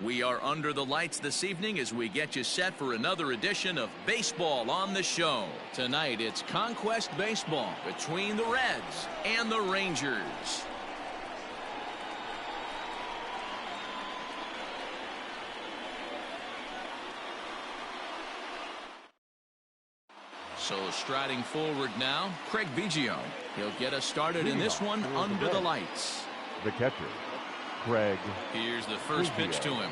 We are under the lights this evening as we get you set for another edition of Baseball on the Show. Tonight, it's Conquest Baseball between the Reds and the Rangers. So striding forward now, Craig Biggio. He'll get us started in this one under the lights. The catcher, Craig. Here's the first pitch to him.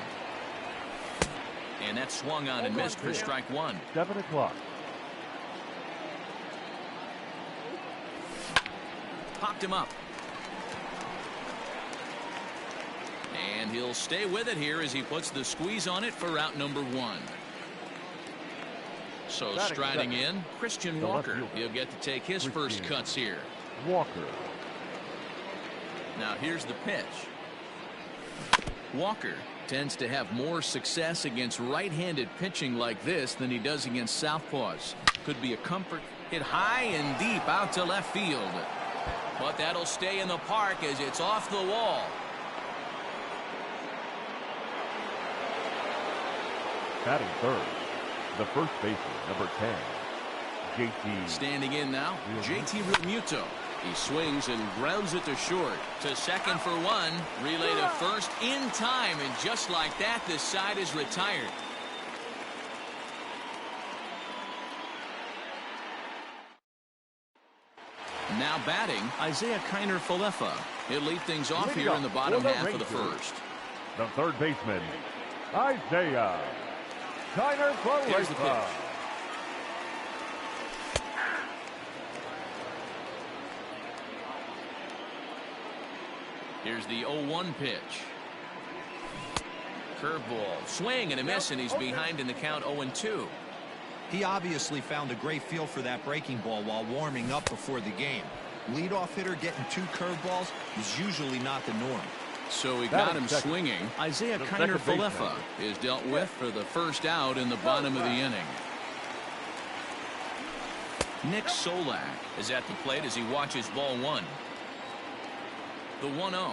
And that swung on and missed for strike one. 7 o'clock. Popped him up. And he'll stay with it here as he puts the squeeze on it for out number one. So striding in, Christian Walker. He'll get to take his first cuts here. Walker. Now here's the pitch. Walker tends to have more success against right-handed pitching like this than he does against southpaws. Could be a comfort. Hit high and deep out to left field. But that'll stay in the park as it's off the wall. Batting third, the first baseman, number 10, JT. Standing in now, JT Realmuto. He swings and grounds it to short. To second for one. Relay to first in time. And just like that, this side is retired. Now batting, Isaiah Kiner-Falefa. He'll lead things off here in the bottom half of the first. The third baseman, Isaiah Kiner-Falefa. Here's the pitch. Here's the 0-1 pitch. Curveball. Swing and a miss, and he's behind in the count 0-2. He obviously found a great feel for that breaking ball while warming up before the game. Leadoff hitter getting 2 curveballs is usually not the norm. So he got him swinging. Isaiah Kiner-Falefa is dealt with for the first out in the bottom of the inning. Nick Solak is at the plate as he watches ball one. The 1-0.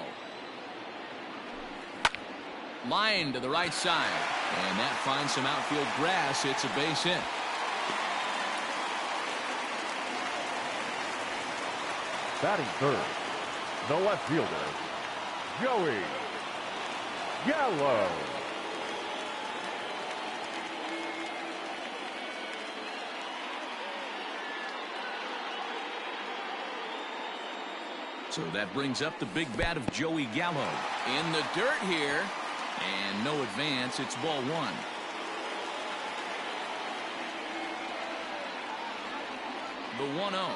Line to the right side. And that finds some outfield grass. It's a base hit. Batting third, the left fielder, Joey Gallo. So that brings up the big bat of Joey Gallo. In the dirt here. And no advance. It's ball one. The 1-0.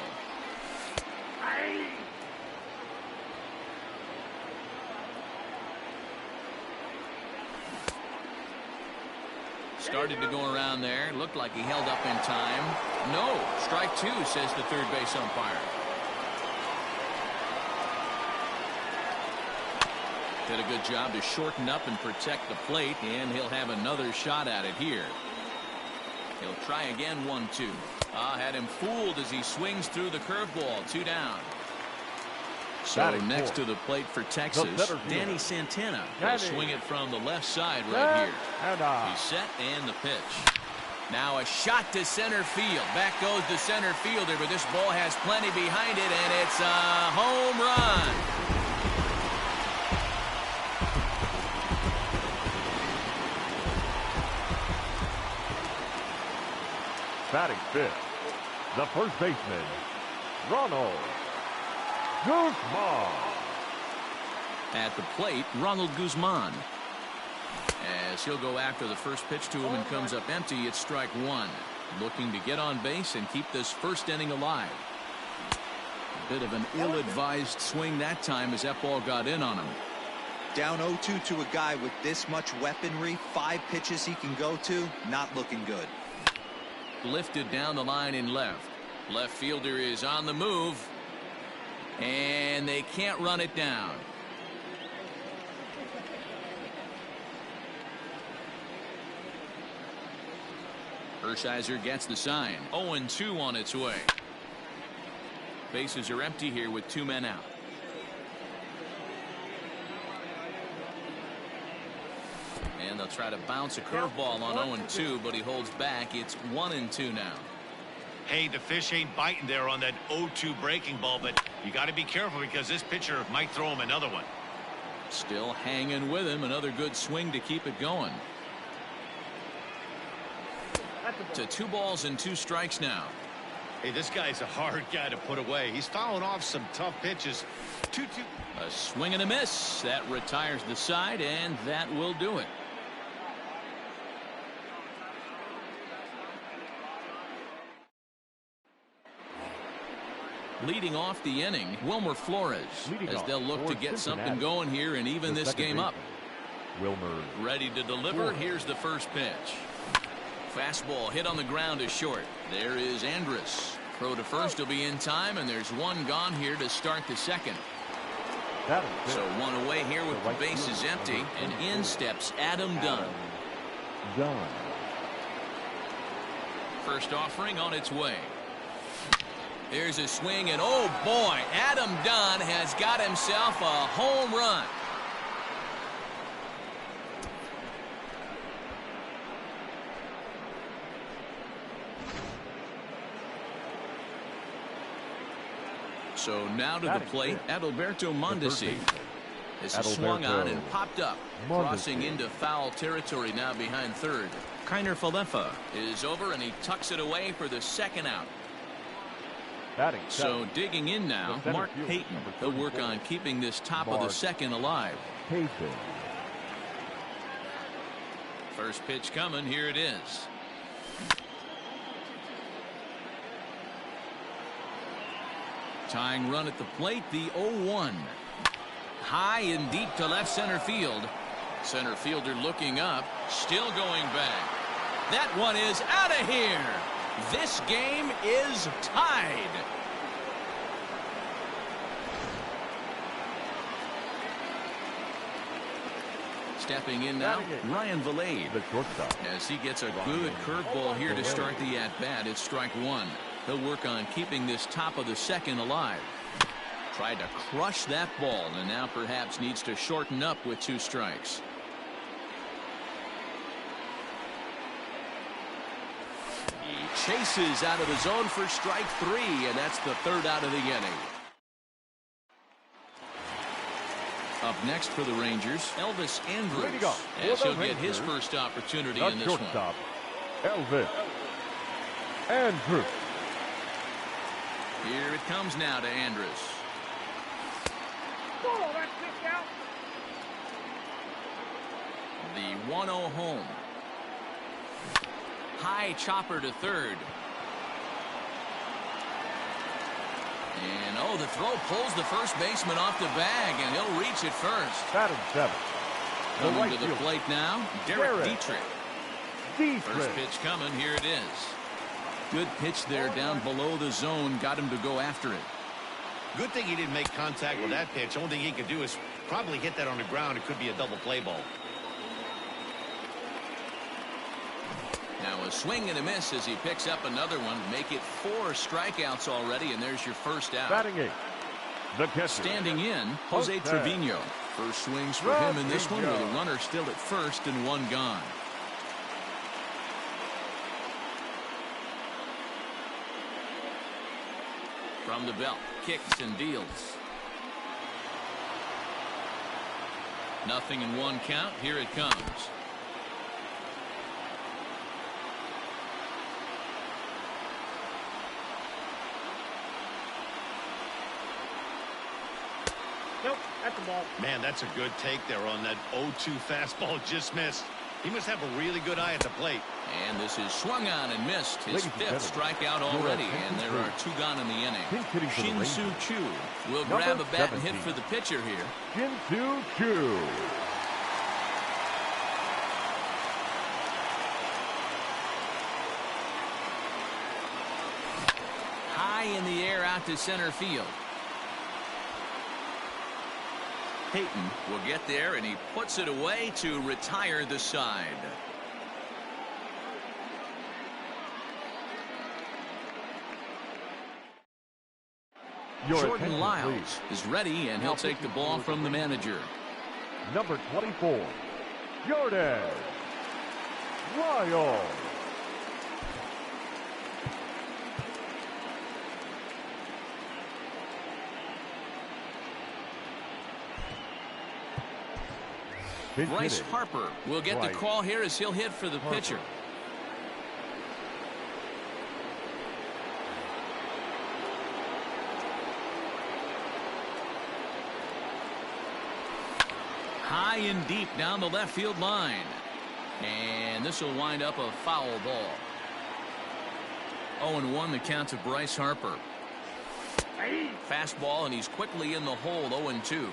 Started to go around there. Looked like he held up in time. No. Strike two, says the third base umpire. Did a good job to shorten up and protect the plate, and he'll have another shot at it here. He'll try again, 1-2. Had him fooled as he swings through the curveball. 2 down. So next to the plate for Texas, Danny Santana will swing it from the left side right here. He's set and the pitch. Now a shot to center field. Back goes the center fielder, but this ball has plenty behind it, and it's a home run. Batting fifth, the first baseman, Ronald Guzman. At the plate, Ronald Guzman. As he'll go after the first pitch to him and comes up empty, it's strike one. Looking to get on base and keep this first inning alive. A bit of an ill-advised swing that time as that ball got in on him. Down 0-2 to a guy with this much weaponry, 5 pitches he can go to, not looking good. Lifted down the line in left. Left fielder is on the move. And they can't run it down. Hershiser gets the sign. 0-2 on its way. Bases are empty here with 2 men out. And they'll try to bounce a curveball on 0-2, but he holds back. It's 1-2 now. Hey, the fish ain't biting there on that 0-2 breaking ball, but you got to be careful because this pitcher might throw him another one. Still hanging with him. Another good swing to keep it going. To 2 balls and 2 strikes now. Hey, this guy's a hard guy to put away. He's fouling off some tough pitches. 2-2. A swing and a miss. That retires the side, and that will do it. Leading off the inning, Wilmer Flores, as they'll look to get something going here and even this game up. Wilmer ready to deliver. Here's the first pitch. Fastball hit on the ground is short. There is Andrus. Throw to first will be in time, and there's one gone here to start the second. So one away here with the bases empty, and in steps Adam Dunn. First offering on its way. There's a swing, and oh boy, Adam Dunn has got himself a home run. So now to the plate, Adalberto Mondesi. This is swung on and popped up. Crossing into foul territory now behind third. Kiner Falefa is over, and he tucks it away for the second out. So digging in now, Mark Payton. He'll work on keeping this top of the second alive. First pitch coming. Here it is. Tying run at the plate, the 0-1. High and deep to left center field. Center fielder looking up, still going back. That one is out of here. This game is tied. Stepping in now, Ryan Valade. The shortstop. As he gets a good curveball here to start the at-bat, it's strike one. He'll work on keeping this top of the second alive. Tried to crush that ball, and now perhaps needs to shorten up with 2 strikes. He chases out of the zone for strike 3, and that's the 3rd out of the inning. Up next for the Rangers, Elvis Andrus, as he'll get his first opportunity in this one. Elvis Andrus. Here it comes now to Andrus. The 1-0 home. High chopper to third. And oh, the throw pulls the first baseman off the bag, and he'll reach it first. Batting 7. Coming to the plate now, Derek Dietrich. First pitch coming. Here it is. Good pitch there down below the zone. Got him to go after it. Good thing he didn't make contact with that pitch. Only thing he could do is probably hit that on the ground. It could be a double play ball. Now a swing and a miss as he picks up another one. Make it 4 strikeouts already, and there's your first out. Batting 8. The catcher. Standing in, Jose Trevino. First swings for him in this one with a runner still at first and 1 gone. From the belt, kicks and deals. Nothing in 1 count. Here it comes. Nope, that's the ball. Man, that's a good take there on that 0-2 fastball. Just missed. He must have a really good eye at the plate. And this is swung on and missed. His 5th strikeout already, and there are 2 gone in the inning. Shin-Soo Choo will grab a bat and hit for the pitcher here. Shin-Soo Choo. High in the air out to center field. Payton will get there, and he puts it away to retire the side. Jordan Lyles is ready, and he'll take the ball from the manager. Number 24. Jordan Lyle. Bryce Harper will get the call here as he'll hit for the pitcher. High and deep down the left field line. And this will wind up a foul ball. 0-1 the count to Bryce Harper. Fastball, and he's quickly in the hole. 0-2.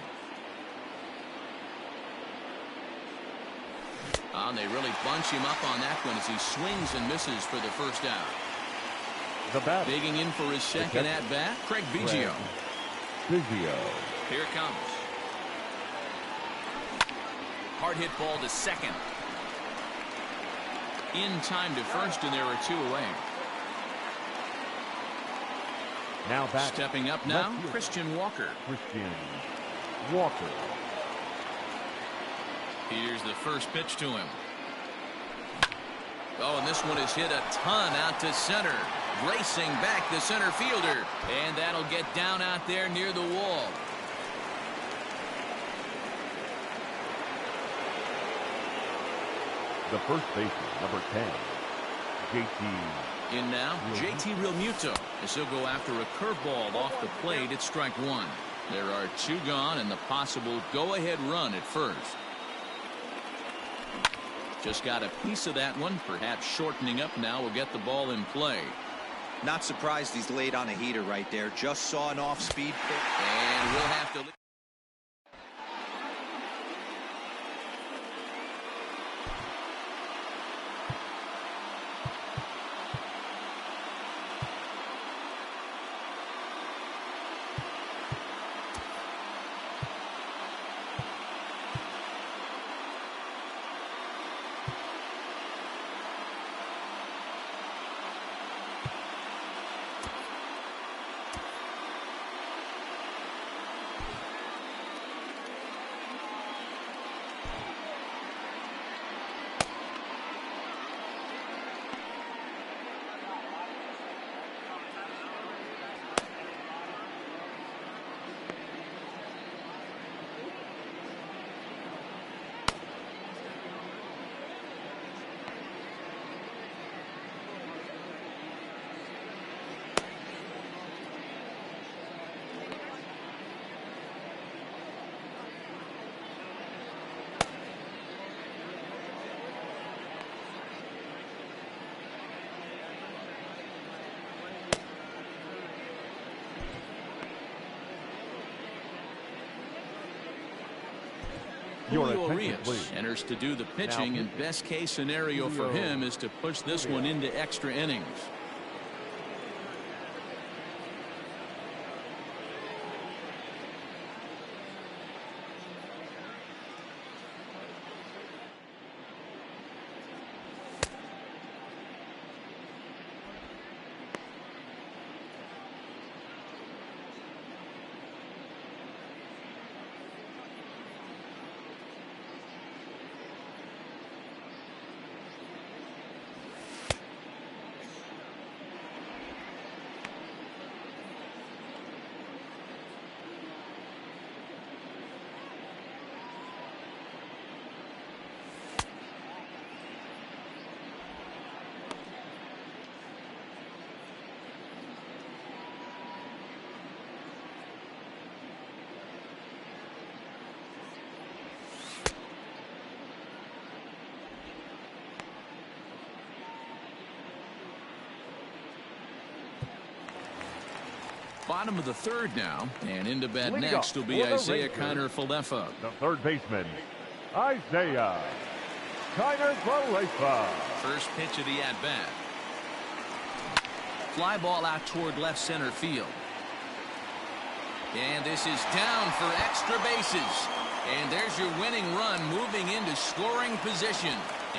And they really bunch him up on that one as he swings and misses for the first out. The bat. Digging in for his second at bat, Craig Biggio. Here it comes. Hard hit ball to second. In time to first, and there are two away. Now back. Stepping up now, Christian Walker. Here's the first pitch to him. Oh, and this one is hit a ton out to center. Racing back the center fielder. And that'll get down out there near the wall. The first baseman, number 10, JT. In now, JT Realmuto, as he'll go after a curveball off the plate at strike one. There are two gone and the possible go-ahead run at first. Just got a piece of that one, perhaps shortening up now will get the ball in play. Not surprised he's laid on a heater right there. Just saw an off-speed pitch. And we'll have to... Julio Urias enters to do the pitching, and best case scenario for him is to push this one into extra innings. Bottom of the third now, and into bat next will be Isaiah Kiner-Falefa. The third baseman, Isaiah Kiner-Falefa. First pitch of the at-bat. Fly ball out toward left center field. And this is down for extra bases. And there's your winning run moving into scoring position.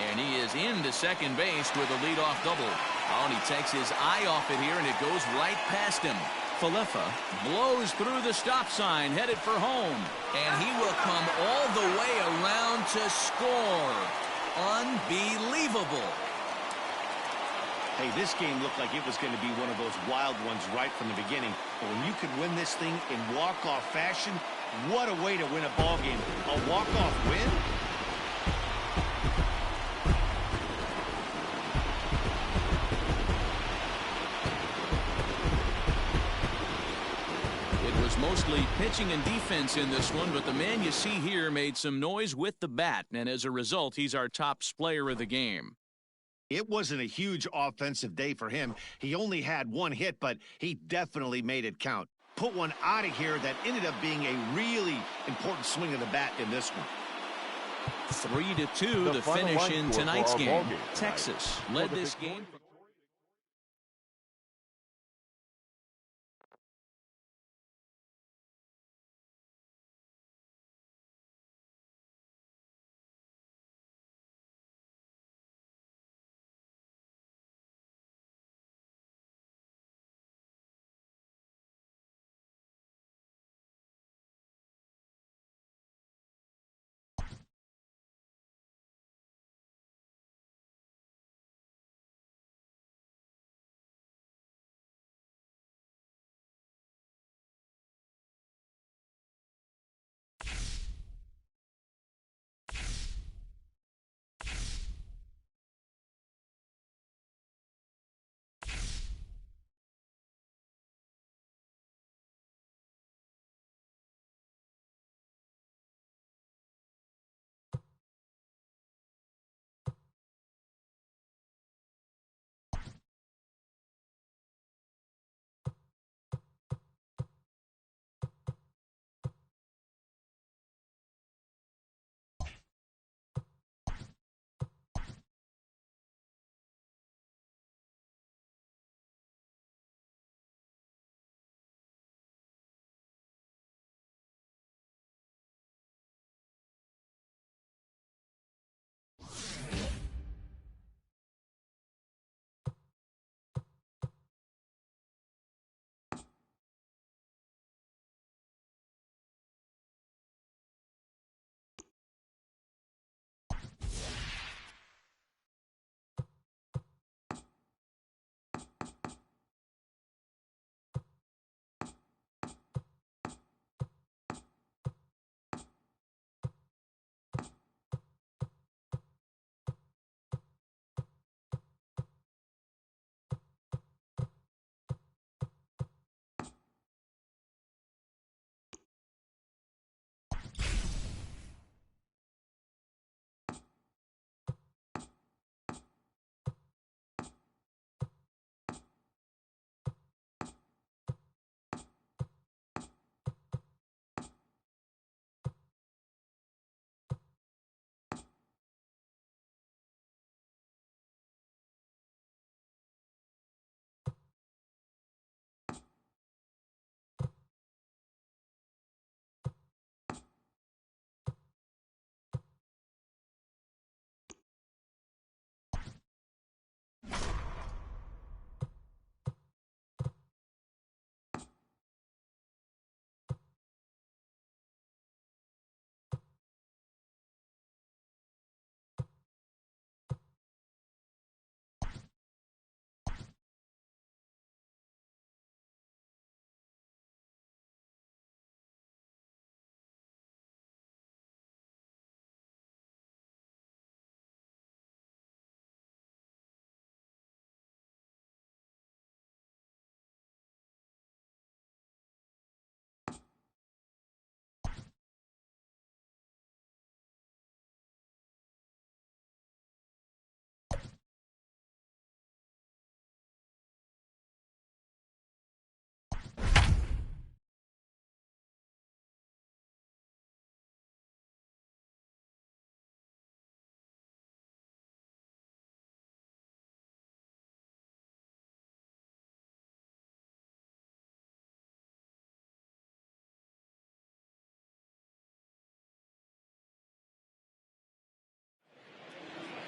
And he is into second base with a leadoff double. Oh, and he takes his eye off it here, and it goes right past him. Falefa blows through the stop sign, headed for home. And he will come all the way around to score. Unbelievable. Hey, this game looked like it was going to be one of those wild ones right from the beginning. But when you could win this thing in walk-off fashion, what a way to win a ball game. A walk-off win? It was mostly pitching and defense in this one, but the man you see here made some noise with the bat, and as a result, he's our top player of the game. It wasn't a huge offensive day for him. He only had one hit, but he definitely made it count. Put one out of here that ended up being a really important swing of the bat in this one. 3-2 the finish in tonight's game. Texas led this game.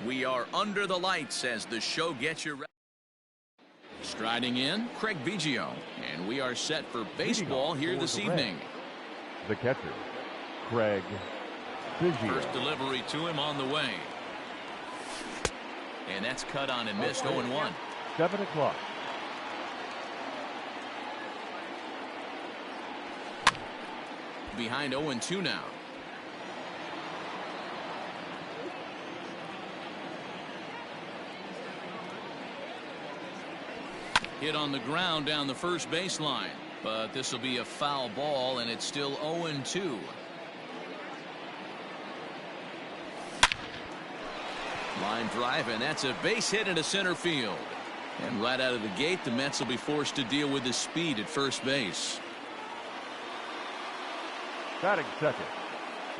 We are under the lights as the show gets you ready. Striding in, Craig Biggio. And we are set for baseball here this evening. The catcher, Craig Biggio. First delivery to him on the way. And that's cut on and missed. 0-1. 7 o'clock. Behind 0-2 now. Hit on the ground down the first baseline. But this will be a foul ball, and it's still 0-2. Line drive, and that's a base hit into center field. And right out of the gate, the Mets will be forced to deal with the speed at first base. Batting second,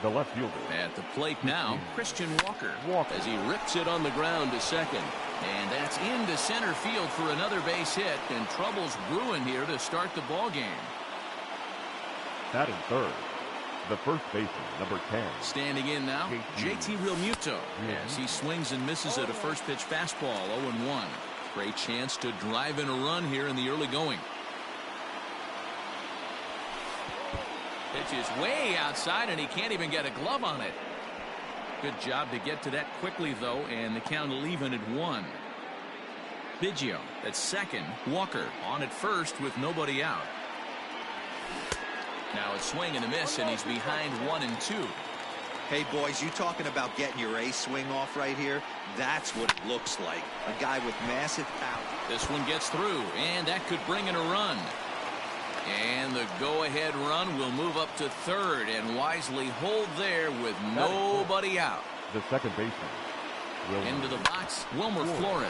the left fielder. At the plate now, Christian Walker. As he rips it on the ground to second. And that's into center field for another base hit, and trouble's brewing here to start the ball game. Batting third, the first baseman, number 10. Standing in now, JT Realmuto. As he swings and misses at a first pitch fastball. 0-1. Great chance to drive in a run here in the early going. Pitch is way outside, and he can't even get a glove on it. Good job to get to that quickly, though, and the count will even at 1. Biggio at second. Walker on at first with nobody out. Now a swing and a miss, and he's behind 1-2. Hey, boys, you talking about getting your ace swing off right here? That's what it looks like. A guy with massive power. This one gets through, and that could bring in a run. And the go-ahead run will move up to third and wisely hold there with nobody out. The second baseman. Into the box, Wilmer Flores.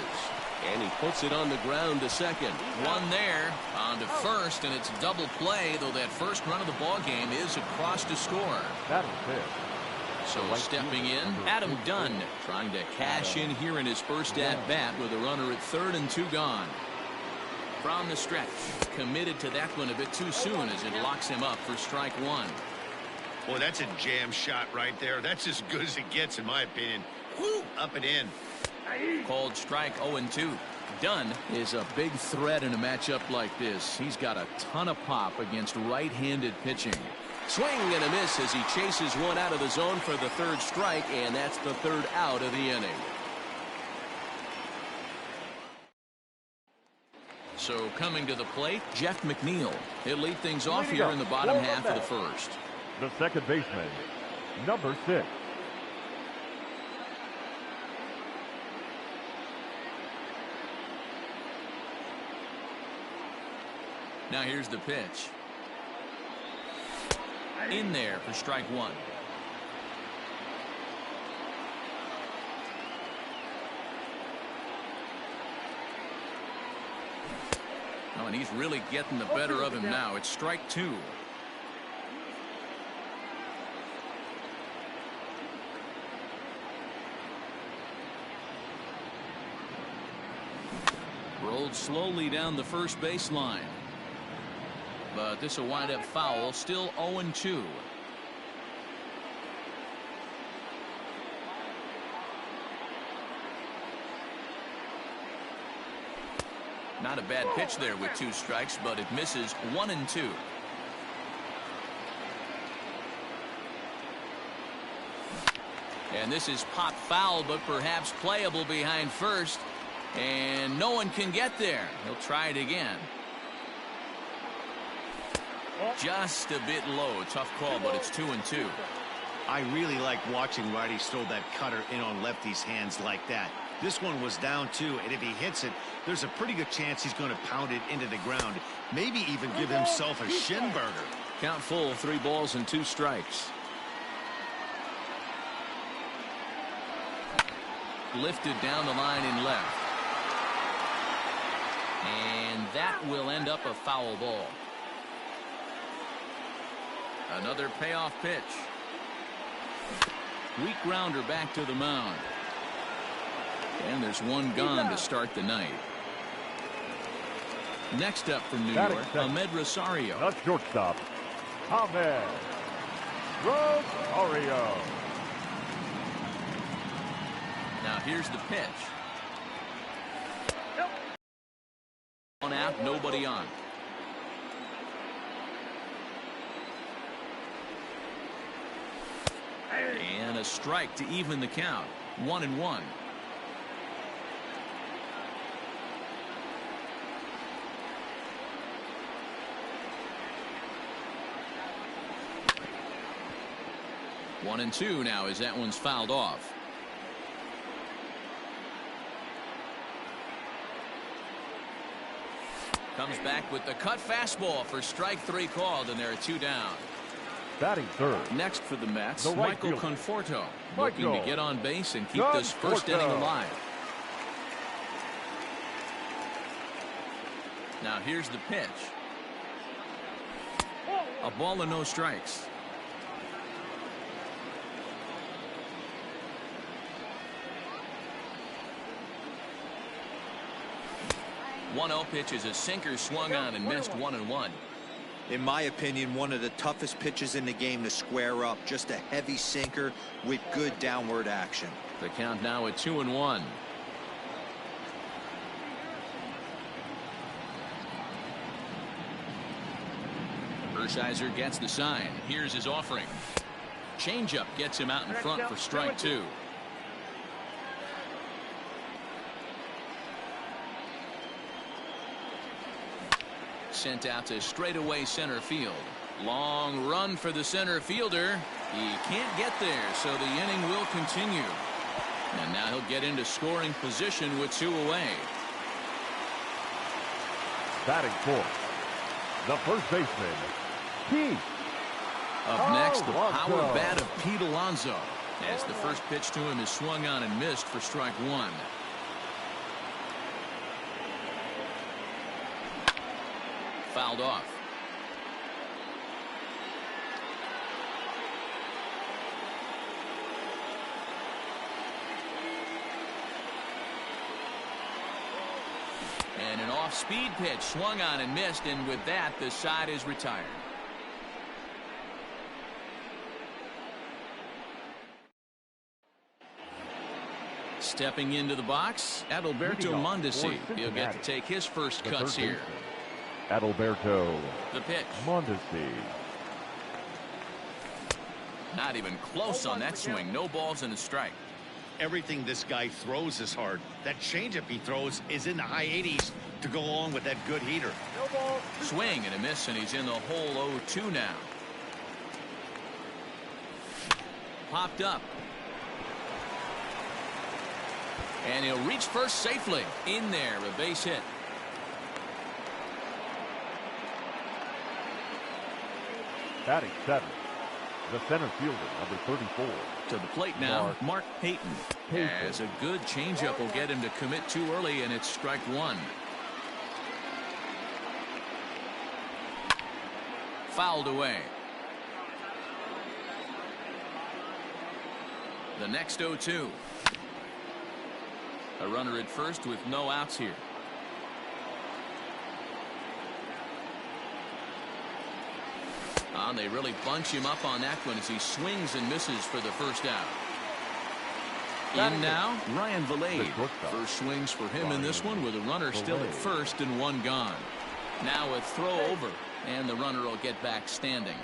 And he puts it on the ground to second. One there, on to first, and it's double play, though that first run of the ball game is across to score. Batting fifth. So stepping in, Adam Dunn, trying to cash in here in his first at-bat with a runner at third and 2 gone. From the stretch, committed to that one a bit too soon as it locks him up for strike 1. Boy, that's a jam shot right there. That's as good as it gets, in my opinion. Woo, up and in. Called strike 0-2. Dunn is a big threat in a matchup like this. He's got a ton of pop against right-handed pitching. Swing and a miss as he chases one out of the zone for the third strike, and that's the third out of the inning. So coming to the plate, Jeff McNeil. He'll lead things off here in the bottom half of the first. The second baseman, number 6. Now here's the pitch. In there for strike 1. Oh, and he's really getting the better of him now. It's strike 2. Rolled slowly down the first baseline. But this will wind up foul. Still 0-2. Not a bad pitch there with 2 strikes, but it misses. 1-2. And this is pop foul, but perhaps playable behind first. And no one can get there. He'll try it again. Just a bit low. Tough call, but it's 2-2. I really like watching righties throw that cutter in on lefties' hands like that. This one was down 2, and if he hits it, there's a pretty good chance he's going to pound it into the ground. Maybe even give himself a shin burger. Count full, 3 balls and 2 strikes. Lifted down the line in left. And that will end up a foul ball. Another payoff pitch. Weak grounder back to the mound. And there's one gone to start the night. Next up from New York, Ahmed Rosario. The shortstop, Ahmed Rosario. Now here's the pitch. On out, nobody on. And a strike to even the count. 1-1. One and two now as that one's fouled off. Comes back with the cut fastball for strike three called, and there are two down. Batting third. Next for the Mets, The right Michael fielder. Conforto, Michael looking to get on base and keep this first inning alive. Now here's the pitch. A ball and no strikes. One 0 pitch is a sinker swung on and missed. 1-1. In my opinion, one of the toughest pitches in the game to square up. Just a heavy sinker with good downward action. The count now at 2-1. Hershiser gets the sign. Here's his offering. Changeup gets him out in front for strike two. Sent out to straightaway center field. Long run for the center fielder. He can't get there, so the inning will continue. And now he'll get into scoring position with two away. Batting fourth, the first baseman, Pete. Up next, the Alonso. power bat of Pete Alonso, as the first pitch to him is swung on and missed for strike one. Fouled off. And an off-speed pitch swung on and missed, and with that, the side is retired. Stepping into the box, Adalberto Mondesi. He'll get to take his first The cuts third here. baseman, Adalberto The pitch. Mondesi. Not even close on that swing. No balls and a strike. Everything this guy throws is hard. That changeup he throws is in the high 80s to go along with that good heater. No ball. Swing and a miss, and he's in the hole 0-2 now. Popped up. And he'll reach first safely. In there, a base hit. Batting seventh, the center fielder, number 34. To the plate now, Mark Payton. As a good changeup will get him to commit too early, and it's strike one. Fouled away. The next 0-2. A runner at first with no outs here. They really bunch him up on that one as he swings and misses for the first out. In now, Ryan Valade. First swings for him in this one with a runner still at first and one gone. Now a throw over, and the runner will get back standing.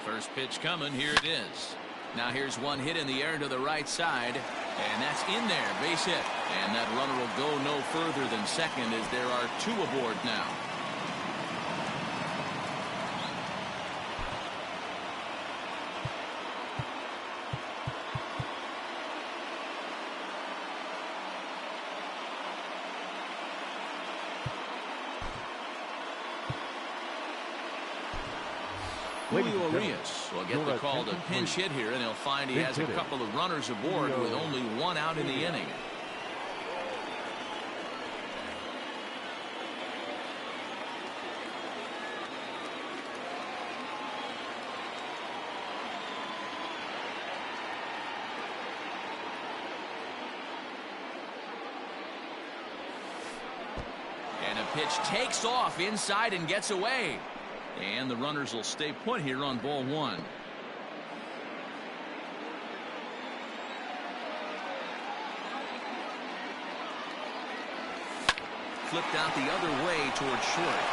First pitch coming. Here it is. Now here's one hit in the air to the right side, and that's in there. Base hit. And that runner will go no further than second as there are two aboard now. Julio Urias will get the call to pinch hit here, and he'll find he has a couple of runners aboard with only one out in the inning. And a pitch takes off inside and gets away. And the runners will stay put here on ball one. flipped out the other way towards short.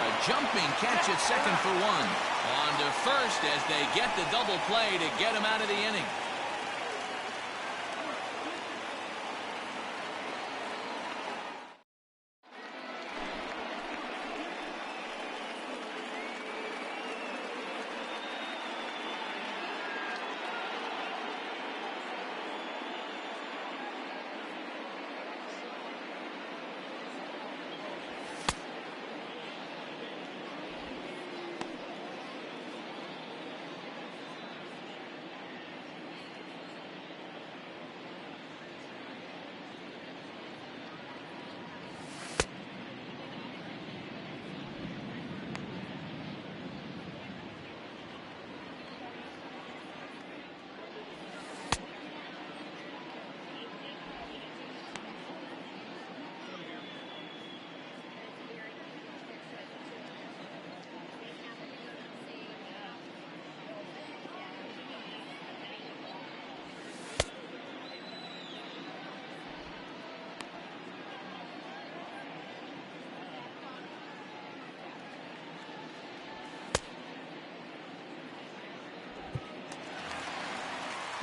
A jumping catch at second for one. On to first as they get the double play to get him out of the inning.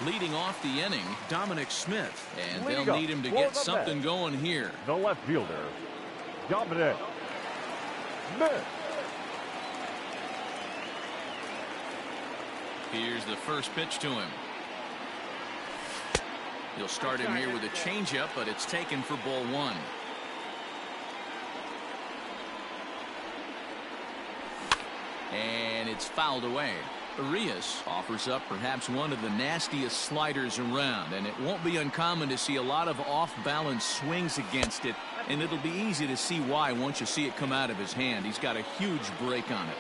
Leading off the inning, Dominic Smith. And they'll need him to get something going here. The left fielder, Dominic Smith. Here's the first pitch to him. He'll start him here with a changeup, but it's taken for ball one. And it's fouled away. Arias offers up perhaps one of the nastiest sliders around, and it won't be uncommon to see a lot of off-balance swings against it, and it'll be easy to see why once you see it come out of his hand. He's got a huge break on it.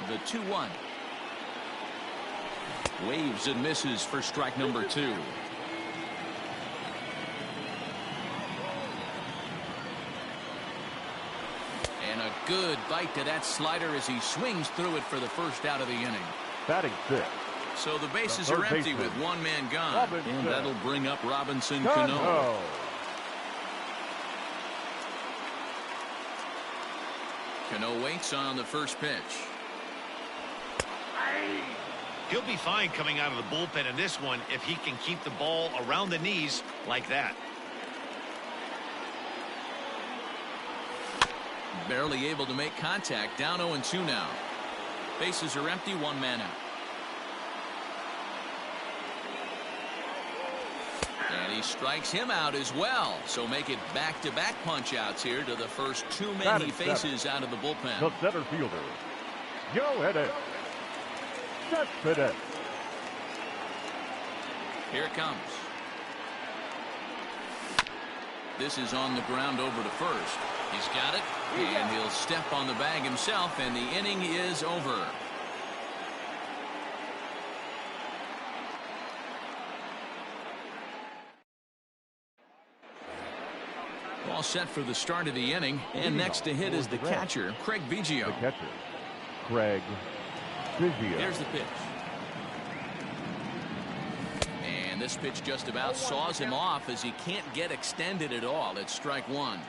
The 2-1. Waves and misses for strike number two. And a good bite to that slider as he swings through it for the first out of the inning. Batting sixth. So the bases are empty with one man gone. And that'll bring up Robinson Cano. Cano waits on the first pitch. He'll be fine coming out of the bullpen in this one if he can keep the ball around the knees like that. Barely able to make contact. Down 0-2 now. Bases are empty, one man out. And he strikes him out as well. So make it back-to-back punch-outs here to the first two men he faces out of the bullpen. The center fielder, Joe Hedges. Here it comes. This is on the ground over to first. He's got it, and he'll step on the bag himself, and the inning is over. All set for the start of the inning, and next to hit is the catcher, Craig Biggio. The catcher, Craig Biggio. Here's the pitch. And this pitch just about saws him off as he can't get extended at all. It's strike one.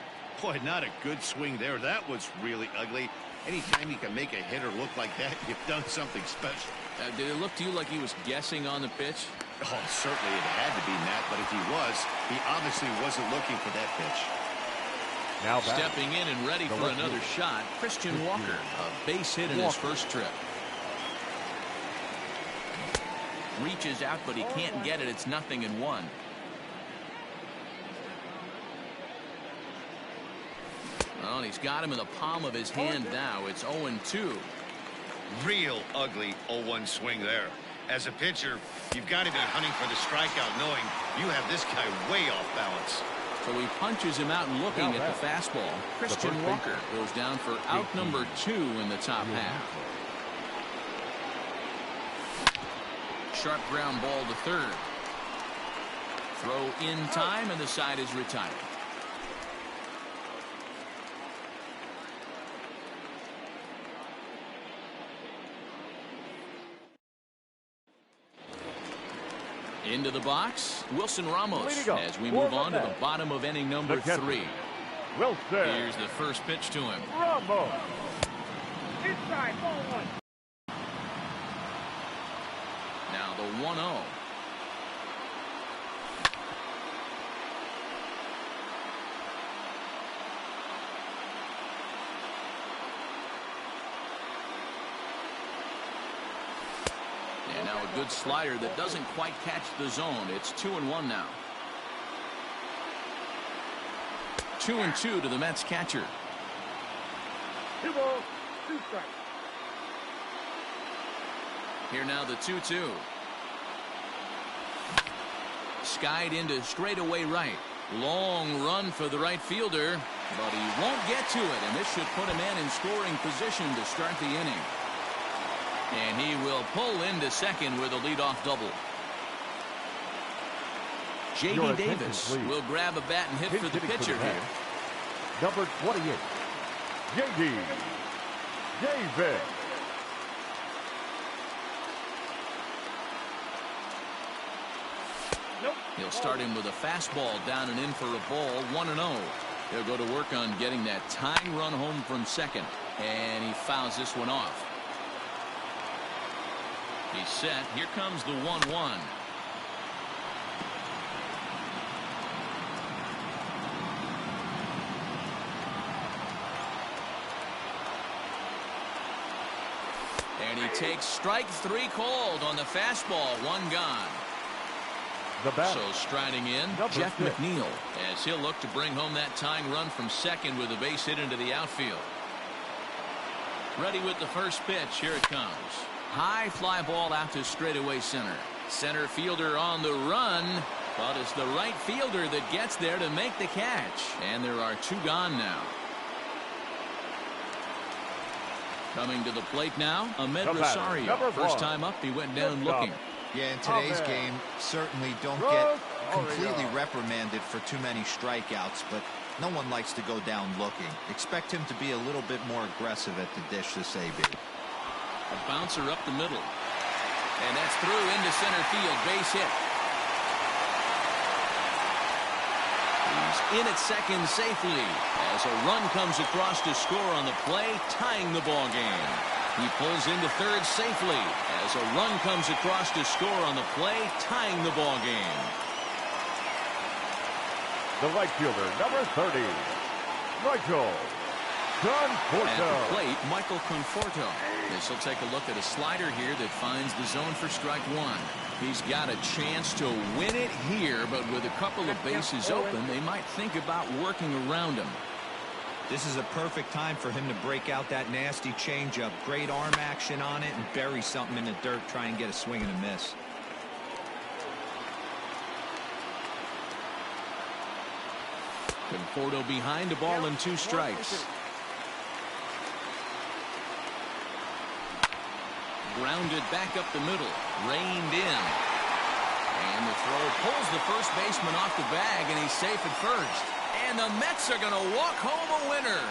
Boy, not a good swing there. That was really ugly. Anytime you can make a hitter look like that, you've done something special. Did it look to you like he was guessing on the pitch? Oh, certainly it had to be, Matt, but if he was, he obviously wasn't looking for that pitch. Now stepping in and ready for another shot, Christian Walker, a base hit in his first trip. Reaches out, but he can't get it. It's 0-1. Well, and he's got him in the palm of his hand now. It's 0-2. Real ugly 0-1 swing there. As a pitcher, you've got to be hunting for the strikeout, knowing you have this guy way off balance. So he punches him out and looking at the fastball. Christian Walker goes down for out number 2 in the top half. Sharp ground ball to third. Throw in time, and the side is retired. Into the box, Wilson Ramos, as we move on to the bottom of inning number 3. Wilson. Here's the first pitch to him. Ramos. Inside, ball one. Now the 1-0. And now a good slider that doesn't quite catch the zone. It's 2-1 now. 2-2 to the Mets catcher. 2 balls, 2 strikes. Here now the 2-2. Skied into straightaway right. Long run for the right fielder, but he won't get to it, and this should put him in scoring position to start the inning. And he will pull into second with a leadoff double. J.D. Davis will grab a bat and hit for the pitcher here. Number 28, J.D. Davis. Nope. He'll start him with a fastball down and in for a ball, 1-0. He'll go to work on getting that tying run home from second, and he fouls this one off. He's set. Here comes the 1-1. And he takes strike 3 called on the fastball. 1 gone. The batter. So striding in, Number Jeff 6. McNeil, as he'll look to bring home that tying run from second with a base hit into the outfield. Ready with the first pitch. Here it comes. High fly ball out to straightaway center. Center fielder on the run, but it's the right fielder that gets there to make the catch. And there are 2 gone now. Coming to the plate now, Ahmed The batter, Rosario. number First 1. time up, he went down Shortstop. looking. Yeah, in today's Amen. game, certainly don't Rosario. get completely reprimanded for too many strikeouts, but no one likes to go down looking. Expect him to be a little bit more aggressive at the dish this AB. A bouncer up the middle. And that's through into center field. Base hit. He's in at second safely as a run comes across to score on the play, tying the ball game. He pulls into third safely as a run comes across to score on the play, tying the ball game. The right fielder, number 30, Michael Conforto. At the plate, Michael Conforto. This will take a look at a slider here that finds the zone for strike 1. He's got a chance to win it here, but with a couple of bases open, they might think about working around him. This is a perfect time for him to break out that nasty changeup. Great arm action on it and bury something in the dirt. Try and get a swing and a miss. Conforto behind a ball and 2 strikes. Grounded back up the middle. Reined in. And the throw pulls the first baseman off the bag, and he's safe at first. And the Mets are going to walk home a winner.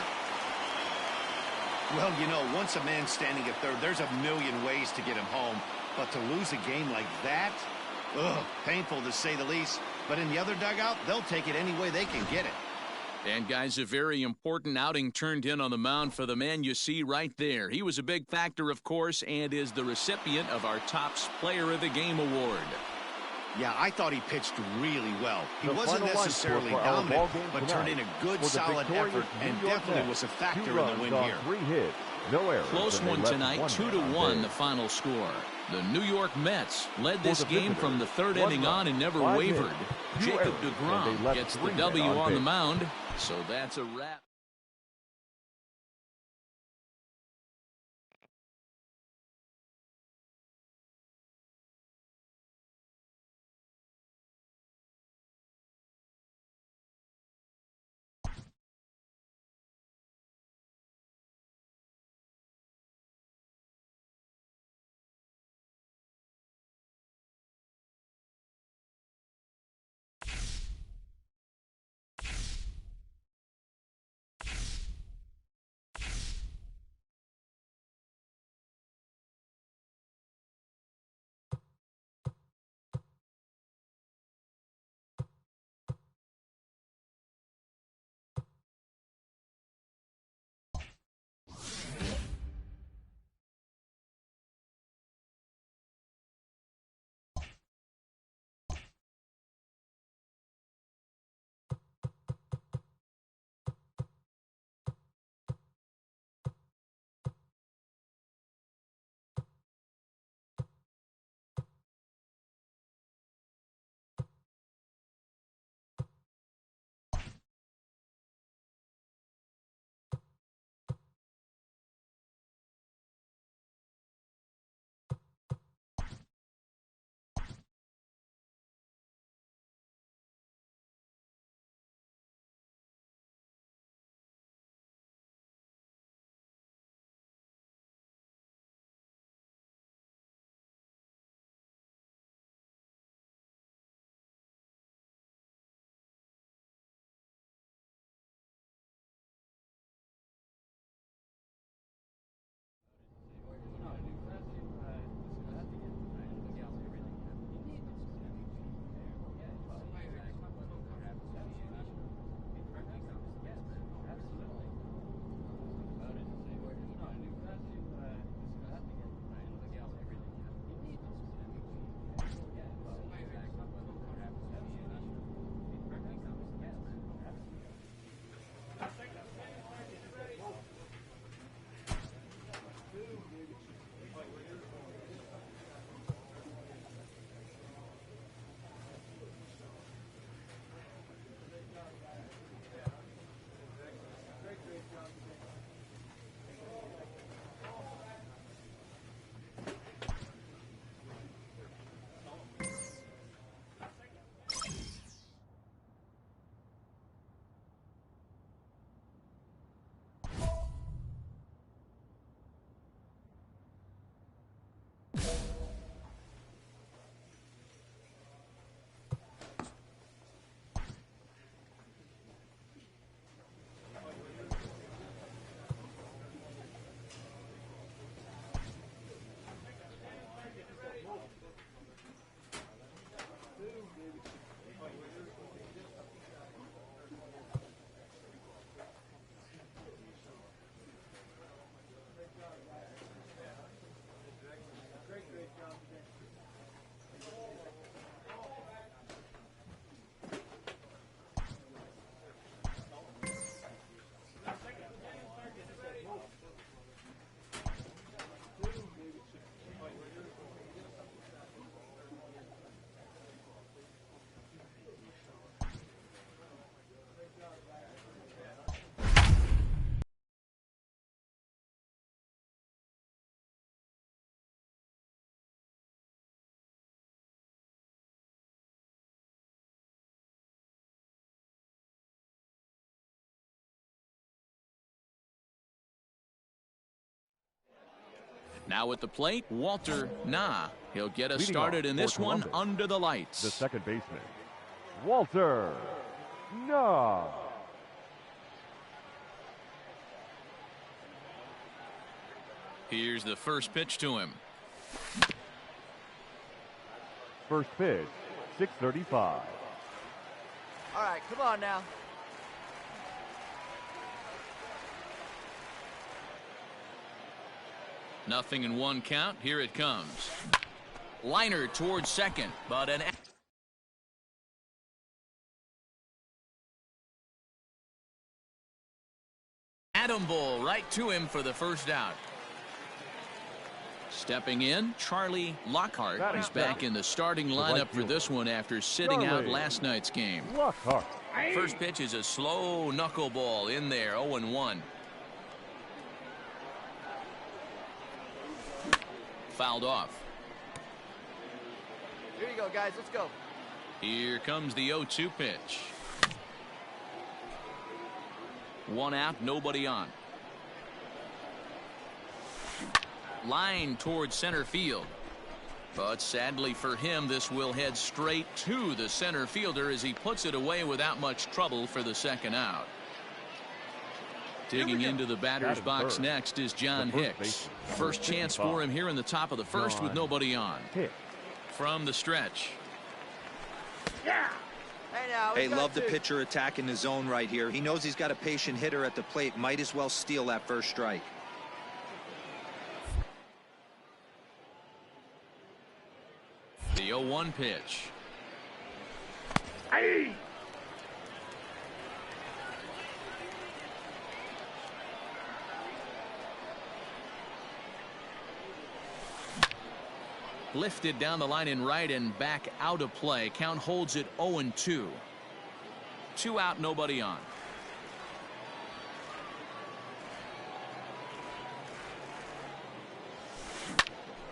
Well, you know, once a man's standing at third, there's a million ways to get him home. But to lose a game like that, ugh, painful to say the least. But in the other dugout, they'll take it any way they can get it. And, guys, a very important outing turned in on the mound for the man you see right there. He was a big factor, of course, and is the recipient of our Topps Player of the Game award. Yeah, I thought he pitched really well. He The wasn't final line necessarily score for our dominant, ball game but tonight. turned in a good, For the solid victorious effort and New York definitely Mets, was a 2 factor in runs the win on here. 3 hits, no errors. Close and they one left tonight, one 2-1 man the final score. The New York Mets led For this the game from the visitors, 3rd 1 inning run, on and never 5 wavered. hits, 2 Jacob errors, and they deGrom left gets the 3 men W on on the base. mound, so that's a wrap. Now at the plate, Walter Nah. He'll get us Leading started off in for this one Columbus, under the lights. the second baseman, Walter Nah. Here's the first pitch to him. First pitch, 6:35. All right, come on now. Nothing in one count. Here it comes. Liner towards second, but an Atom Bowl right to him for the first out. Stepping in, Charlie Lockhart is back in the starting lineup for this one after sitting out last night's game. Lockhart. First pitch is a slow knuckleball in there, 0-1. Fouled off. Here you go, guys. Let's go. Here comes the 0-2 pitch. One out, nobody on. Line towards center field. But sadly for him, this will head straight to the center fielder as he puts it away without much trouble for the second out. Digging into the batter's box next is John Hicks. First chance for him here in the top of the first with nobody on. From the stretch. Yeah. Hey, now. Hey, love the pitcher attacking the zone right here. He knows he's got a patient hitter at the plate. Might as well steal that first strike. The 0-1 pitch. Hey. Lifted down the line in right and back out of play. Count holds it 0-2. 2 out, nobody on.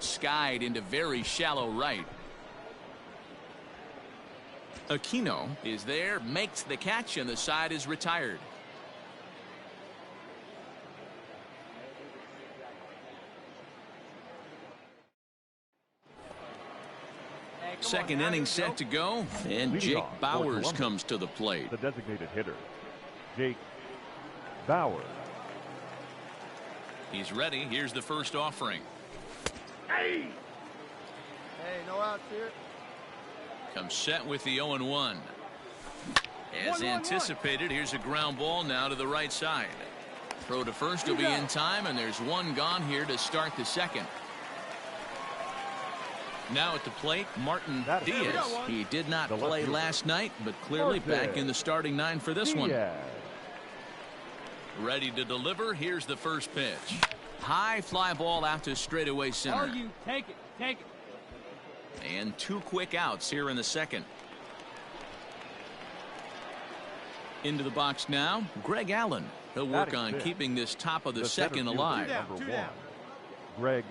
Skied into very shallow right. Aquino is there, makes the catch, and the side is retired. Second inning set to go, and Jake Bauers comes to the plate. The designated hitter, Jake Bauers. He's ready. Here's the first offering. Hey. Hey, no outs here. Comes set with the 0-1. As anticipated, here's a ground ball now to the right side. Throw to first will be in time, and there's one gone here to start the second. Now at the plate, Martin Diaz. He did not play last night, but clearly back in the starting 9 for this one. Ready to deliver. Here's the first pitch. High fly ball out to straightaway center. Oh, you take it. Take it. And 2 quick outs here in the second. Into the box now, Greg Allen. He'll work on keeping this top of the second alive. Number 1, Greg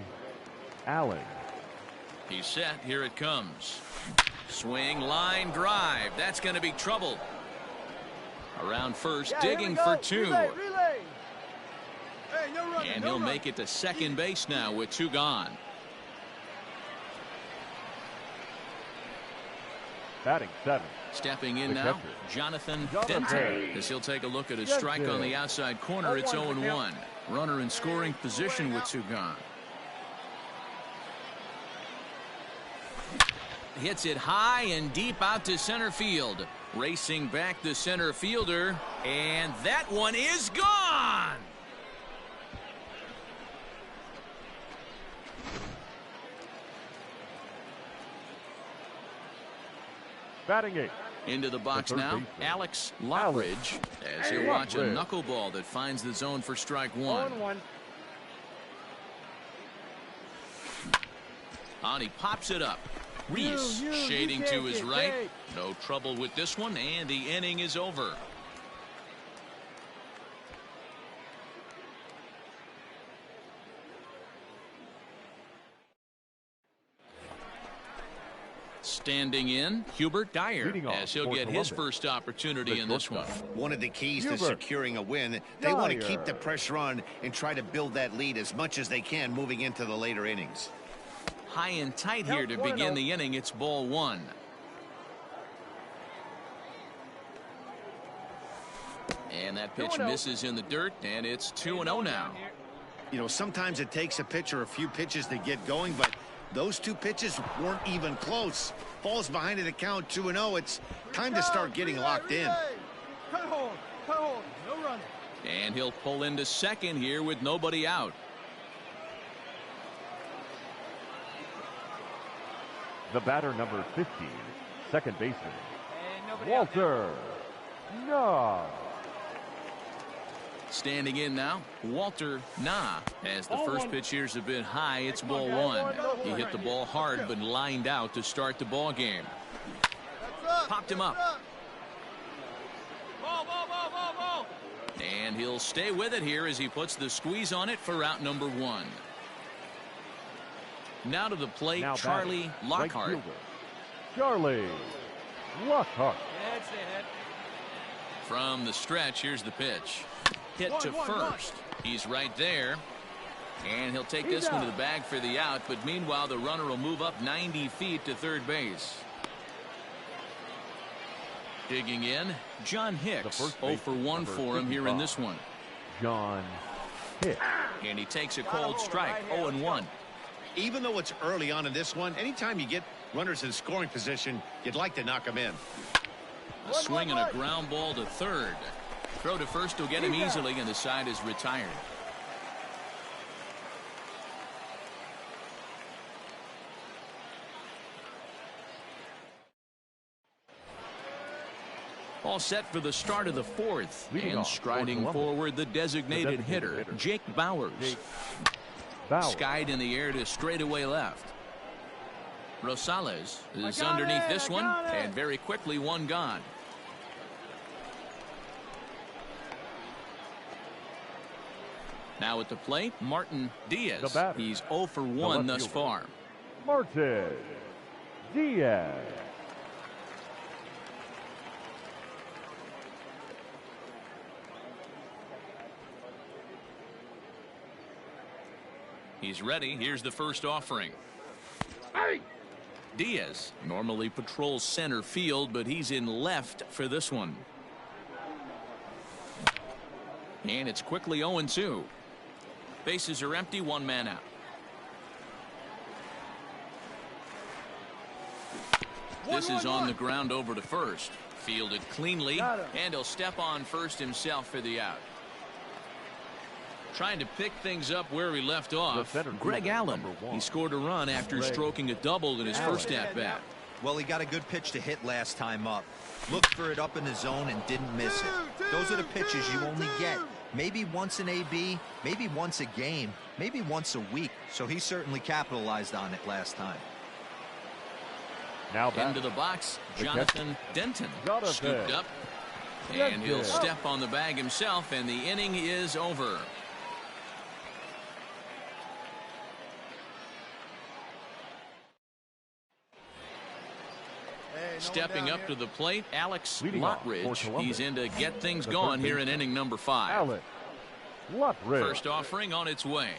Allen. He's set. Here it comes. Swing, line, drive. That's going to be trouble. Around first, digging for 2. Relay. Hey, no running, and he'll make it to second base now with 2 gone. Batting 7. Stepping in The now, catcher, Jonathan Jonathan Denton. As he'll take a look at a strike on the outside corner. It's 0-1. Runner in scoring position with 2 gone. Hits it high and deep out to center field. Racing back the center fielder, and that one is gone. Batting 8. Into the box now, baseman, Alex Lockridge, as he'll watch a knuckleball that finds the zone for strike 1. 1-1. On, he pops it up. Reese shading to his right. No trouble with this one, and the inning is over. Standing in, Hubert Dyer, Leading off as he'll for get his Columbus, first opportunity the in this one. shortstop. One of the keys to Hubert securing a win, they want to keep the Dyer. pressure on and try to build that lead as much as they can moving into the later innings. High and tight here to begin the inning. It's ball one. And that pitch misses in the dirt, and it's 2-0 now. You know, sometimes it takes a pitcher a few pitches to get going, but those two pitches weren't even close. Falls behind at the count 2-0. It's time to start getting locked in. Cut hold, no running. And he'll pull into second here with nobody out. The batter, number 15, second baseman, Walter. Nah. Standing in now, Walter Nah. As the first pitch here's a bit high, it's ball one. He hit the ball hard, but lined out to start the ball game. Popped him up. Ball. And he'll stay with it here as he puts the squeeze on it for out number one. Now to the plate, Now Charlie batting, right Lockhart. fielder, Charlie Lockhart. That's it. From the stretch, here's the pitch. Hit to first. He's right there. And he'll take this one to the bag for the out, but meanwhile the runner will move up 90 feet to third base. Digging in, John Hicks. 0 for 1 for him here in this one. John Hicks. And he takes a cold strike, 0-1. Even though it's early on in this one, anytime you get runners in scoring position, you'd like to knock them in. A swing and a ground ball to third. Throw to first will get him easily, and the side is retired. All set for the start of the fourth. Leading And off for striding Columbus, forward, the designated hitter, Jake Bowers. Bauer. Skied in the air to straightaway left. Rosales is underneath this one, and very quickly one gone. Now at the plate, Martin Diaz. The batter, He's 0 for 1 left thus fielder. far. Martin Diaz. He's ready. Here's the first offering. Diaz normally patrols center field, but he's in left for this one. And it's quickly 0-2. Bases are empty, one man out. This is on the ground over to first. Fielded cleanly, and he'll step on first himself for the out. Trying to pick things up where he left off. Greg Allen. He scored a run after stroking a double in his first at-bat. Well, he got a good pitch to hit last time up. Looked for it up in the zone and didn't miss it. Those are the pitches you only get maybe once in AB, maybe once a game, maybe once a week. So he certainly capitalized on it last time. Now back. Into the box, Jonathan Denton. Jonathan Scooped up. And he'll step on the bag himself, and the inning is over. Stepping up to the plate, Alex Leading off for Lottridge. Columbus, He's in to get things the going third here in baseman, inning number 5. Alex Lottridge. First offering on its way.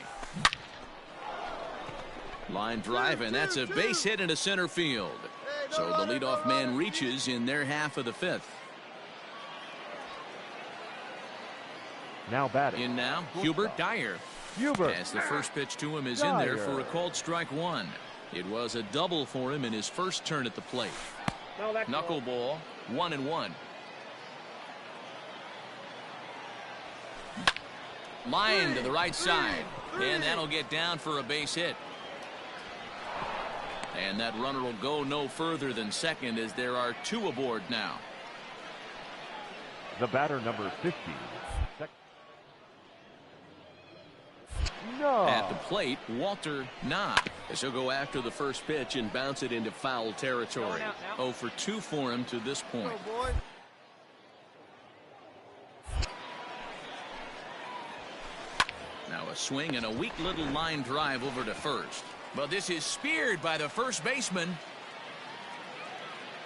Line drive, and that's a base hit into center field. So the leadoff man reaches in their half of the 5th. Now batting. In now, Hubert Dyer. Hubert. As the first pitch to him is in there for a called strike 1. It was a double for him in his first turn at the plate. Knuckleball, 1-1. Line to the right side, and that'll get down for a base hit. And that runner will go no further than second, as there are 2 aboard now. The batter, number 50. No. At the plate, Walter Nah, as he'll go after the first pitch and bounce it into foul territory. 0 for 2 for him to this point. Now a swing and a weak little line drive over to first. But this is speared by the first baseman.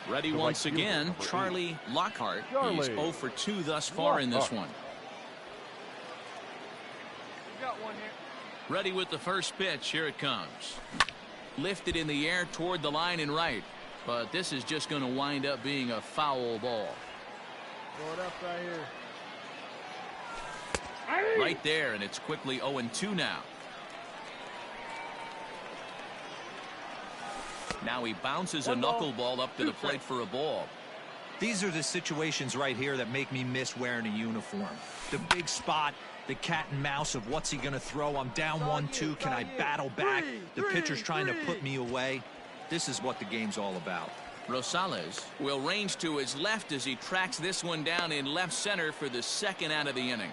Ready The once right fielder, again, number 8. Charlie Lockhart. He's Charlie 0 for 2 thus far in this one. You got one here. Ready with the first pitch. Here it comes. Lifted in the air toward the line and right. But this is just going to wind up being a foul ball. Throw it up right here. Right there, and it's quickly 0-2 now. Now he bounces a knuckleball up to the plate for a ball. These are the situations right here that make me miss wearing a uniform. The big spot, the cat and mouse of what's he going to throw. I'm down 1-2. Can I battle back? The pitcher's trying to put me away. This is what the game's all about. Rosales will range to his left as he tracks this one down in left center for the second out of the inning.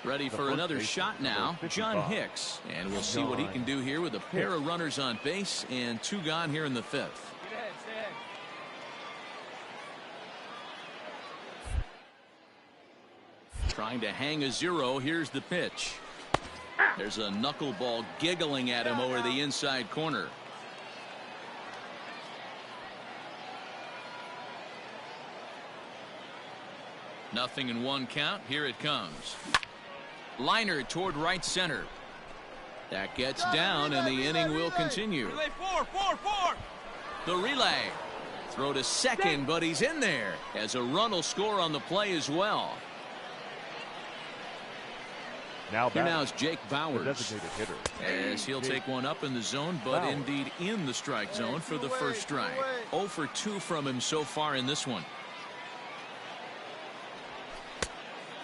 Ready for another shot now, John Hicks. And we'll see what he can do here with a pair of runners on base and 2 gone here in the 5th. Get ahead, stay ahead. Trying to hang a 0. Here's the pitch. There's a knuckleball giggling at him over the inside corner. Nothing in 1 count. Here it comes. Liner toward right center. That gets down, and the inning will continue. Relay 4. The relay. Throw to second, but he's in there as a run will score on the play as well. Now Here back, now is Jake the Bowers, designated hitter. as he'll take one up in the zone, but Bowers. indeed in the strike zone for the first strike. 0 for 2 from him so far in this one.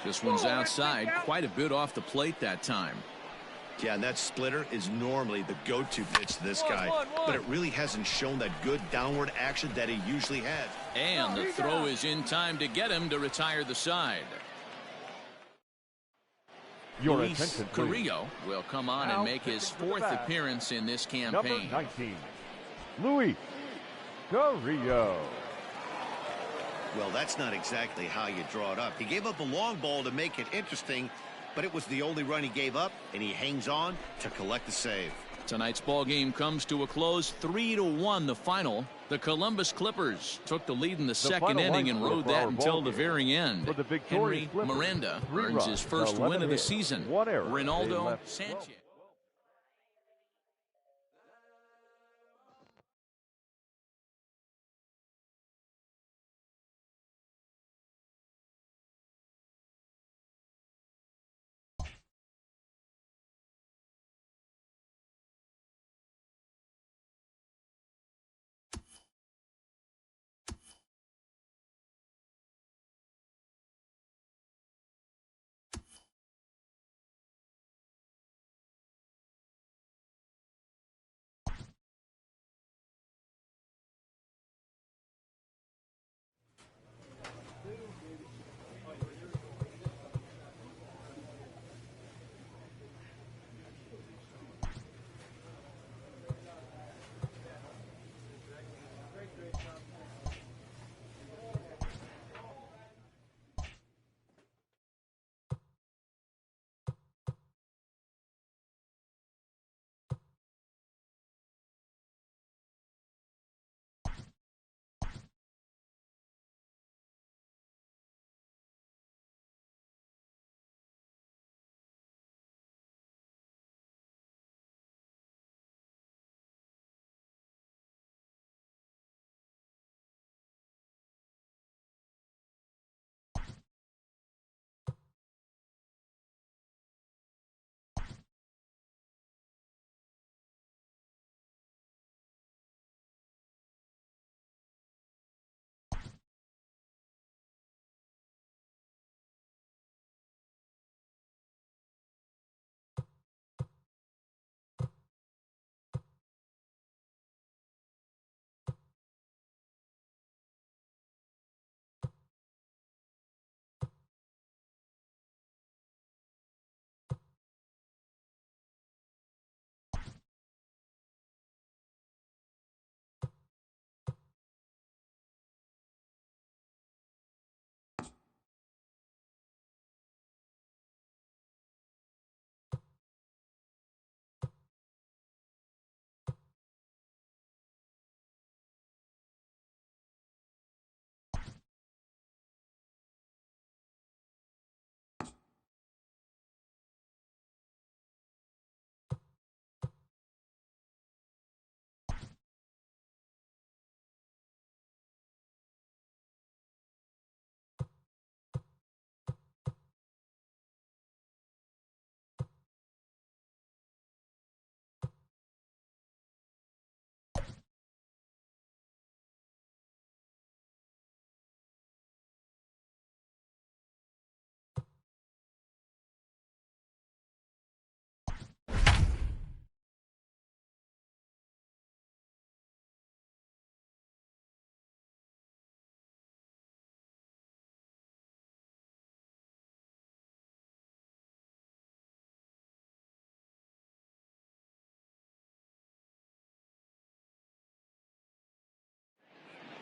This one's outside, quite a bit off the plate that time. Yeah, and that splitter is normally the go-to pitch to this guy, but it really hasn't shown that good downward action that he usually has. And the throw is in time to get him to retire the side. Your Luis attention, please. Carrillo will come on and make his 4th appearance in this Number campaign. 19, Luis Carrillo. Well, that's not exactly how you draw it up. He gave up a long ball to make it interesting, but it was the only run he gave up, and he hangs on to collect the save. Tonight's ball game comes to a close, 3-1 the final. The Columbus Clippers took the lead in the second final inning line and score rode for that our until ball the game. very end. For the victorious Henry Clippers, Miranda 3 earns runs, his first 11 win of the hits, season. 1 error. They Ronaldo left Sanchez.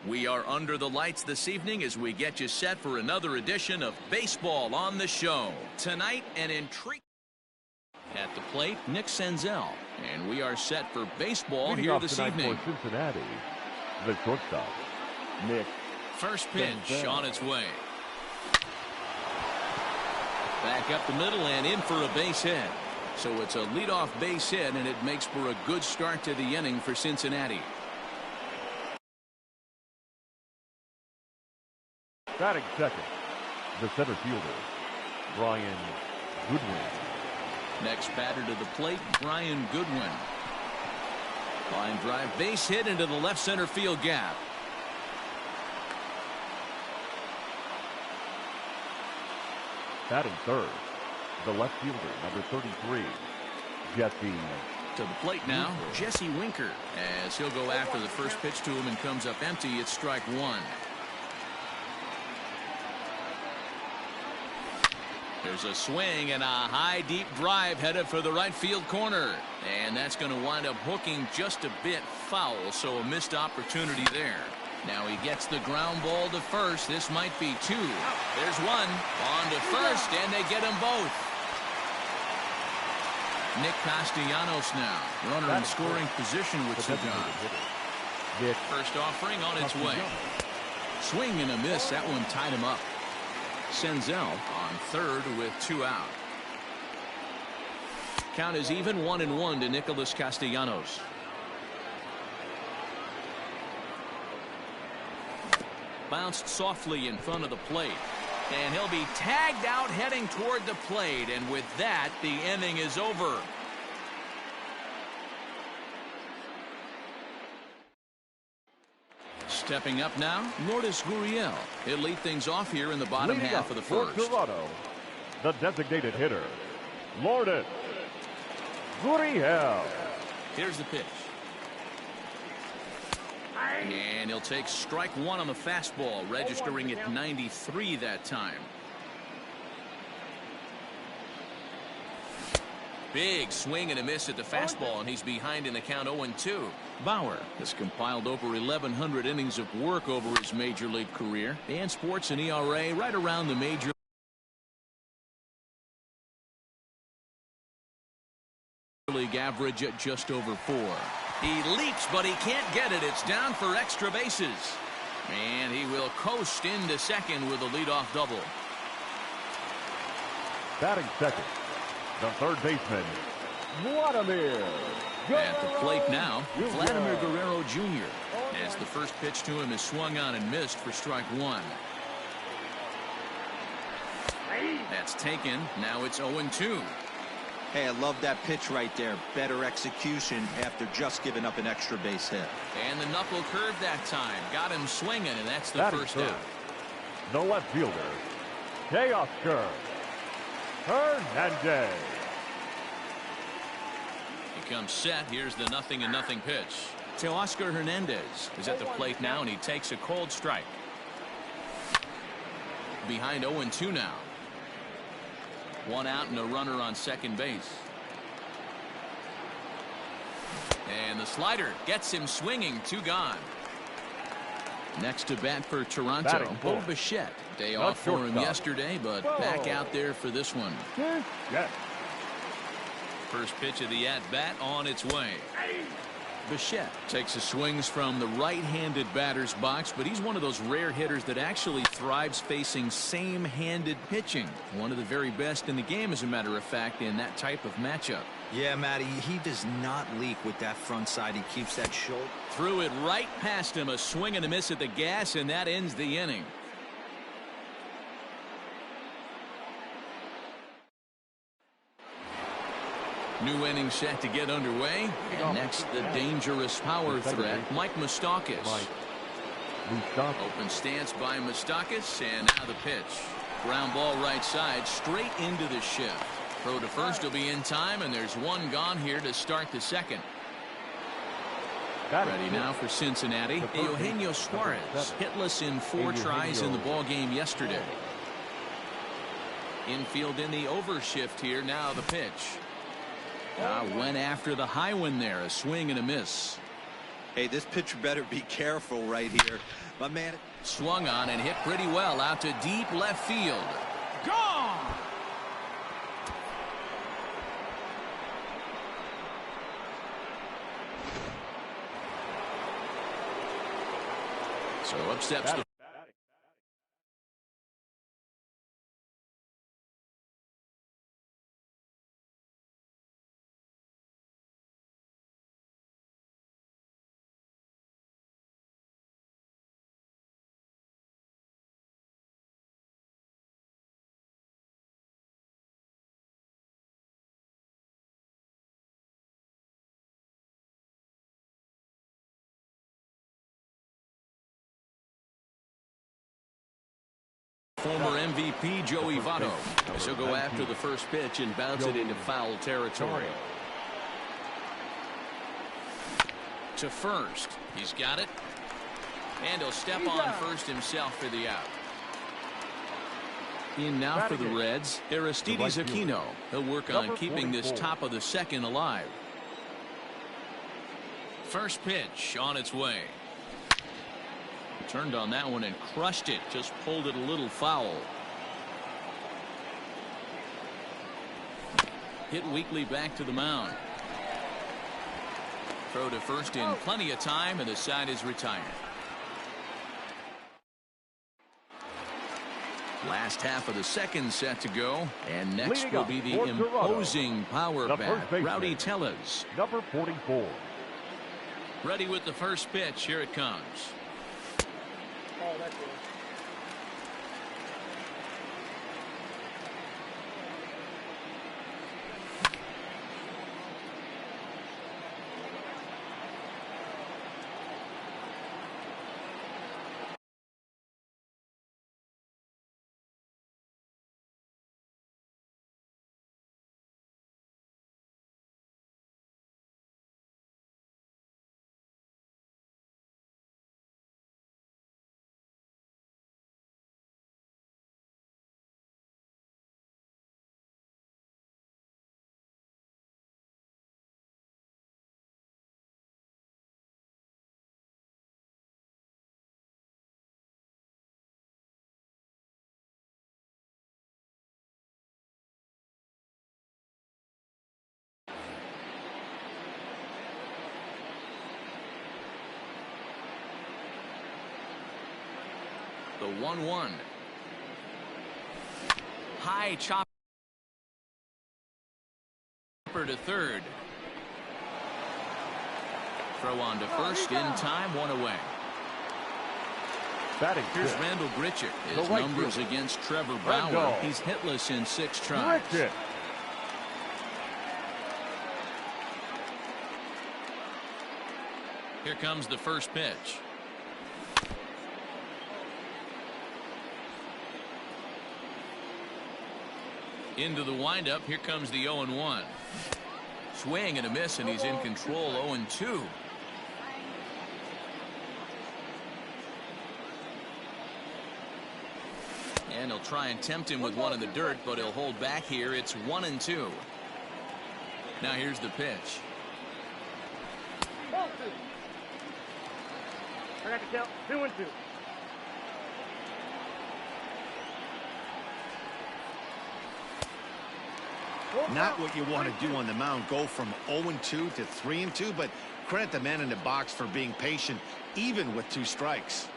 We are under the lights this evening as we get you set for another edition of Baseball on the Show. Tonight, an intrigue. At the plate, Nick Senzel. And we are set for baseball here this evening. For Cincinnati, the shortstop, Nick. First pitch Senzel. on its way. Back up the middle and in for a base hit. So it's a leadoff base hit, and it makes for a good start to the inning for Cincinnati. Batting second, the center fielder, Brian Goodwin. Next batter to the plate, Brian Goodwin. Line drive base hit into the left center field gap. Batting third, the left fielder, number 33, Jesse. To the plate now, Jesse Winker, as he'll go after the first pitch to him and comes up empty. It's strike one. There's a swing and a high deep drive headed for the right field corner, and that's going to wind up hooking just a bit foul, so a missed opportunity there. Now he gets the ground ball to first. This might be two. There's one on to first, and they get them both. Nick Castellanos now, runner in scoring position with two gone. First offering on its way. Swing and a miss. That one tied him up. Senzel on third with two out. Count is even 1-1 to Nicholas Castellanos. Bounced softly in front of the plate. And he'll be tagged out heading toward the plate. And with that, the inning is over. Stepping up now, Lourdes Gurriel. He'll lead things off here in the bottom Leading half of the for first. Toronto, the designated hitter, Lourdes Gurriel. Here's the pitch. And he'll take strike one on the fastball, registering at 93 that time. Big swing and a miss at the fastball, and he's behind in the count 0-2. Bauer has compiled over 1,100 innings of work over his major league career and sports an ERA right around the major league average at just over 4. He leaps, but he can't get it. It's down for extra bases. And he will coast into second with a leadoff double. Batting second, the third baseman, Vladimir. At the plate now, Vladimir Guerrero Jr. as the first pitch to him is swung on and missed for strike one. That's taken. Now it's 0-2. Hey, I love that pitch right there. Better execution after just giving up an extra base hit. And the knuckle curve that time. Got him swinging, and that's the Batting first third, out. the left fielder, Teoscar Hernandez. He comes set. Here's the 0-0 pitch. Teoscar Hernandez is at the plate now, and he takes a cold strike. Behind 0-2 now. One out and a runner on second base. And the slider gets him swinging. Two gone. Next to bat for Toronto, Bo Bichette. Day off for him yesterday, but back out there for this one. First pitch of the at-bat on its way. Bichette takes his swings from the right-handed batter's box, but he's one of those rare hitters that actually thrives facing same-handed pitching. One of the very best in the game, as a matter of fact, in that type of matchup. Yeah, Matty, he does not leak with that front side. He keeps that shoulder. Threw it right past him, a swing and a miss at the gas, and that ends the inning. New inning set to get underway. And next, the dangerous power threat, Mike Moustakas. Open stance by Moustakas, and now the pitch. Ground ball right side, straight into the shift. Throw to first will be in time, and there's one gone here to start the second. Ready now for Cincinnati. Eugenio Suarez, hitless in 4 tries in the ball game yesterday. Infield in the overshift here. Now the pitch. Went after the high one there. A swing and a miss. Hey, this pitcher better be careful right here. My man Swung on and hit pretty well out to deep left field. Gone! So up steps the former MVP Joey Votto. As he'll go after the first pitch and bounce it into foul territory. To first. He's got it. And he'll step on first himself for the out. In now for the Reds, Aristides Aquino. He'll work on keeping this top of the second alive. First pitch on its way. Turned on that one and crushed it. Just pulled it a little foul. Hit weakly back to the mound. Throw to first in plenty of time, and the side is retired. Last half of the second set to go, and next will be the imposing power bat, Rowdy Tellez. Number 44. Ready with the first pitch. Here it comes. Oh, that's it. The 1-1. High chopper to third. Throw on to first in time, one away. Batting Here's fifth. Randall Grichuk. His The right numbers fielder. against Trevor Randall. Bauer. He's hitless in 6 tries. Grichuk. Here comes the first pitch. Into the windup. Here comes the 0-1. Swing and a miss, and he's in control. 0-2. And he'll try and tempt him with one in the dirt, but he'll hold back here. It's 1-2. Now here's the pitch. I got to count 2-2. Not what you want to do on the mound. Go from 0-2 to 3-2, but credit the man in the box for being patient, even with 2 strikes.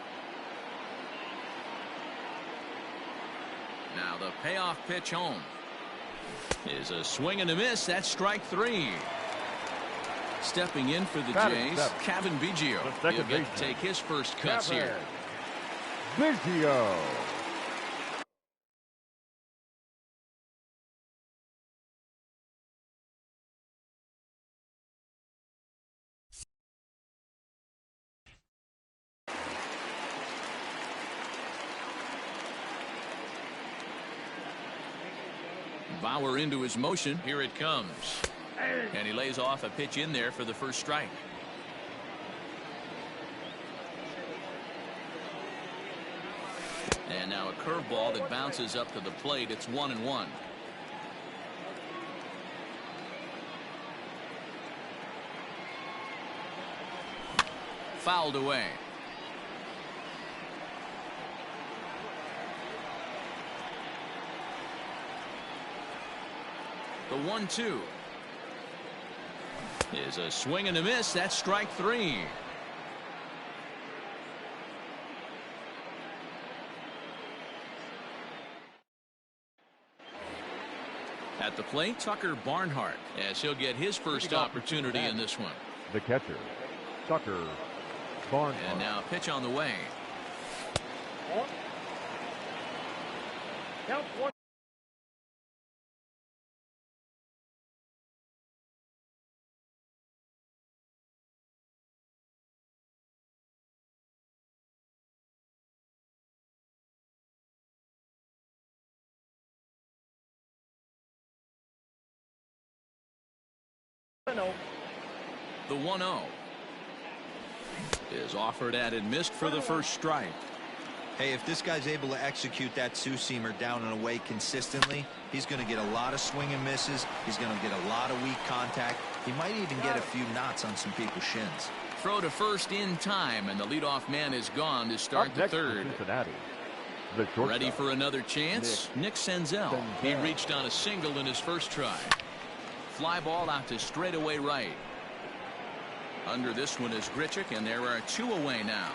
Now the payoff pitch home is a swing and a miss. That's strike 3. Stepping in for the Jays, Kevin Biggio. He'll get to take his first cuts here. Biggio. Bauer into his motion. Here it comes. And he lays off a pitch in there for the first strike. And now a curveball that bounces up to the plate. It's 1-1. fouled away. The 1-2 is a swing and a miss. That's strike 3. At the plate, Tucker Barnhart, as he'll get his first opportunity in this one. The catcher, Tucker Barnhart. And now pitch on the way. Count one. The 1-0 is offered at and missed for the first strike. Hey, if this guy's able to execute that two-seamer down and away consistently, he's going to get a lot of swing and misses. He's going to get a lot of weak contact. He might even get a few knots on some people's shins. Throw to first in time, and the leadoff man is gone to start the third. Ready for another chance? Nick Senzel. He reached on a single in his first try. Fly ball out to straightaway right. Under this one is Grichuk, and there are 2 away now.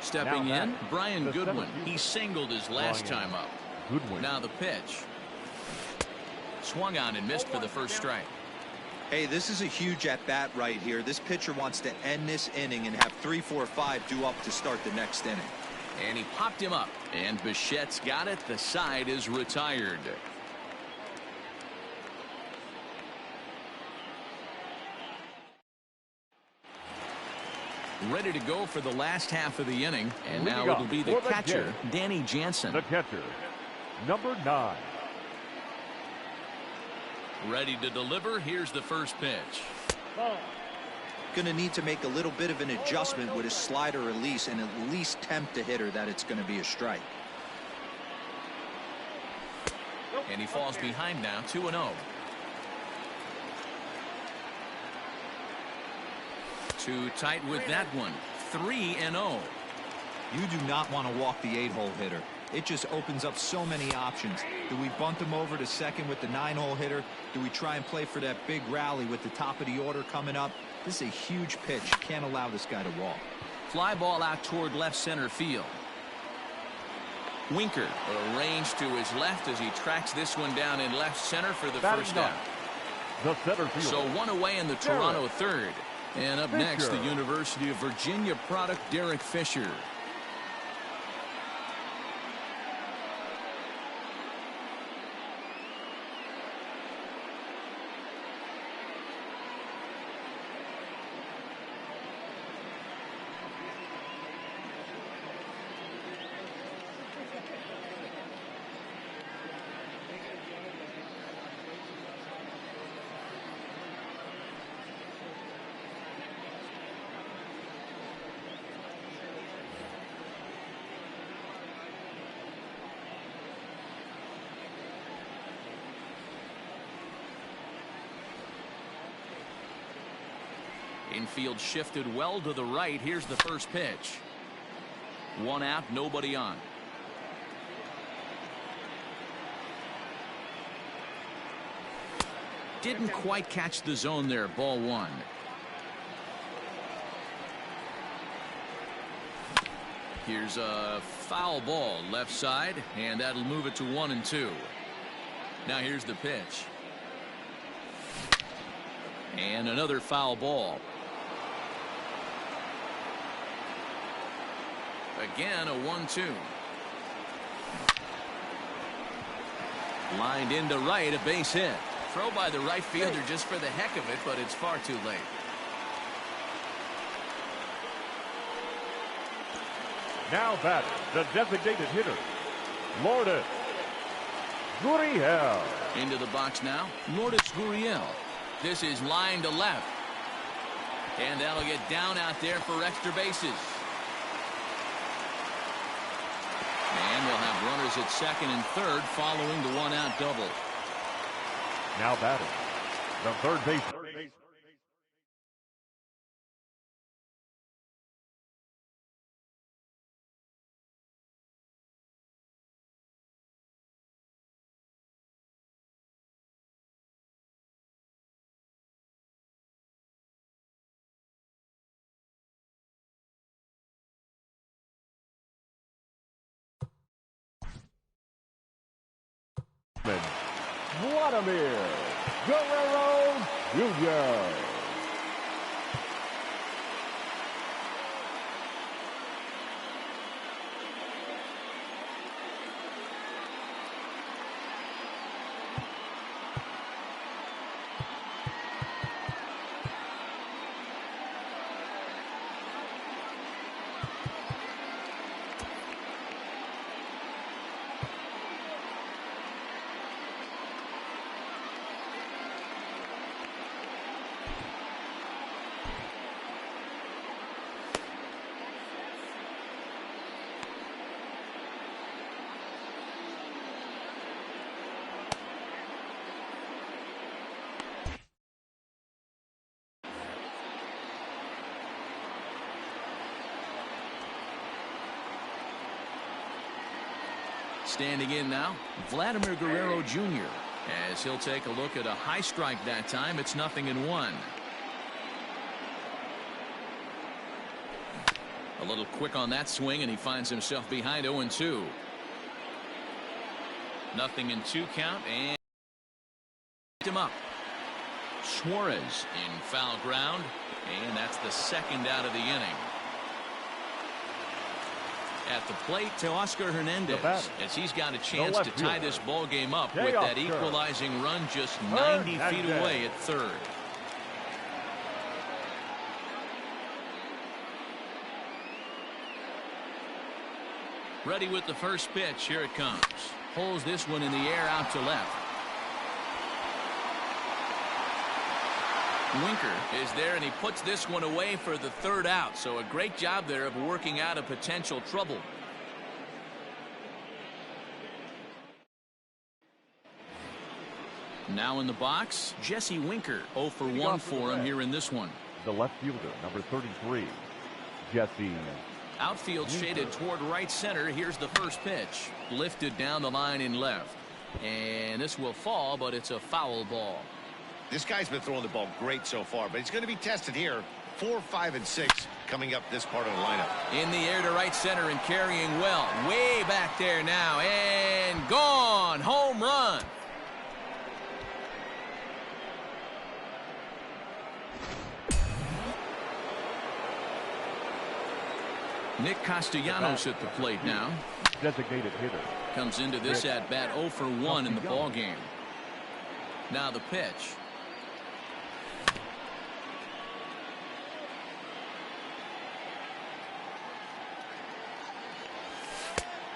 Stepping in, Brian Goodwin. He singled his last time up. Now the pitch. Swung on and missed for the first strike. Hey, this is a huge at-bat right here. This pitcher wants to end this inning and have 3, 4, 5 due up to start the next inning. And he popped him up. And Bichette's got it. The side is retired. Ready to go for the last half of the inning. And now it'll be the catcher, Danny Jansen. The catcher, number 9. Ready to deliver. Here's the first pitch. Going to need to make a little bit of an adjustment with his slider release and at least tempt the hitter that it's going to be a strike. And he falls behind now, 2-0. Too tight with that one. 3-0. You do not want to walk the 8-hole hitter. It just opens up so many options. Do we bunt him over to second with the 9-hole hitter? Do we try and play for that big rally with the top of the order coming up? This is a huge pitch. You can't allow this guy to walk. Fly ball out toward left center field. Winker arranged to his left as he tracks this one down in left center for the first out. The center field. So 1 away in the Toronto third. And up next, the University of Virginia product, Derek Fisher. Infield shifted well to the right. Here's the first pitch. 1 out, nobody on. Didn't quite catch the zone there. Ball 1. Here's a foul ball left side, and that'll move it to 1-2. Now here's the pitch. And another foul ball. Again, a 1-2. Lined into right, a base hit. Throw by the right fielder just for the heck of it, but it's far too late. Now batting, the designated hitter, Lourdes Gurriel. Into the box now, Lourdes Gurriel. This is line to left. And that'll get down out there for extra bases. And we'll have runners at second and third following the 1-out double. Now batting, the third baseman, Vladimir Guerrero Jr. Standing in now, Vladimir Guerrero Jr. as he'll take a look at a high strike that time. It's 0-1. A little quick on that swing, and he finds himself behind 0-2. 0-2 count, and him up. Suarez in foul ground, and that's the second out of the inning. At the plate to Oscar Hernandez as he's got a chance to tie this ball game up with that equalizing run just 90 feet away at third. Ready with the first pitch. Here it comes. Pulls this one in the air out to left. Winker is there, and he puts this one away for the third out. So a great job there of working out a potential trouble. Now in the box, Jesse Winker. 0 for 1 for him here in this one. The left fielder, number 33, Jesse. Outfield shaded toward right center. Here's the first pitch. Lifted down the line in left. And this will fall, but it's a foul ball. This guy's been throwing the ball great so far, but he's going to be tested here. 4, 5, and 6 coming up this part of the lineup. In the air to right center and carrying well. Way back there now. And gone. Home run. Nick Castellanos at the plate now. Designated hitter. Comes into this at bat 0 for 1 in the ball game. Now the pitch.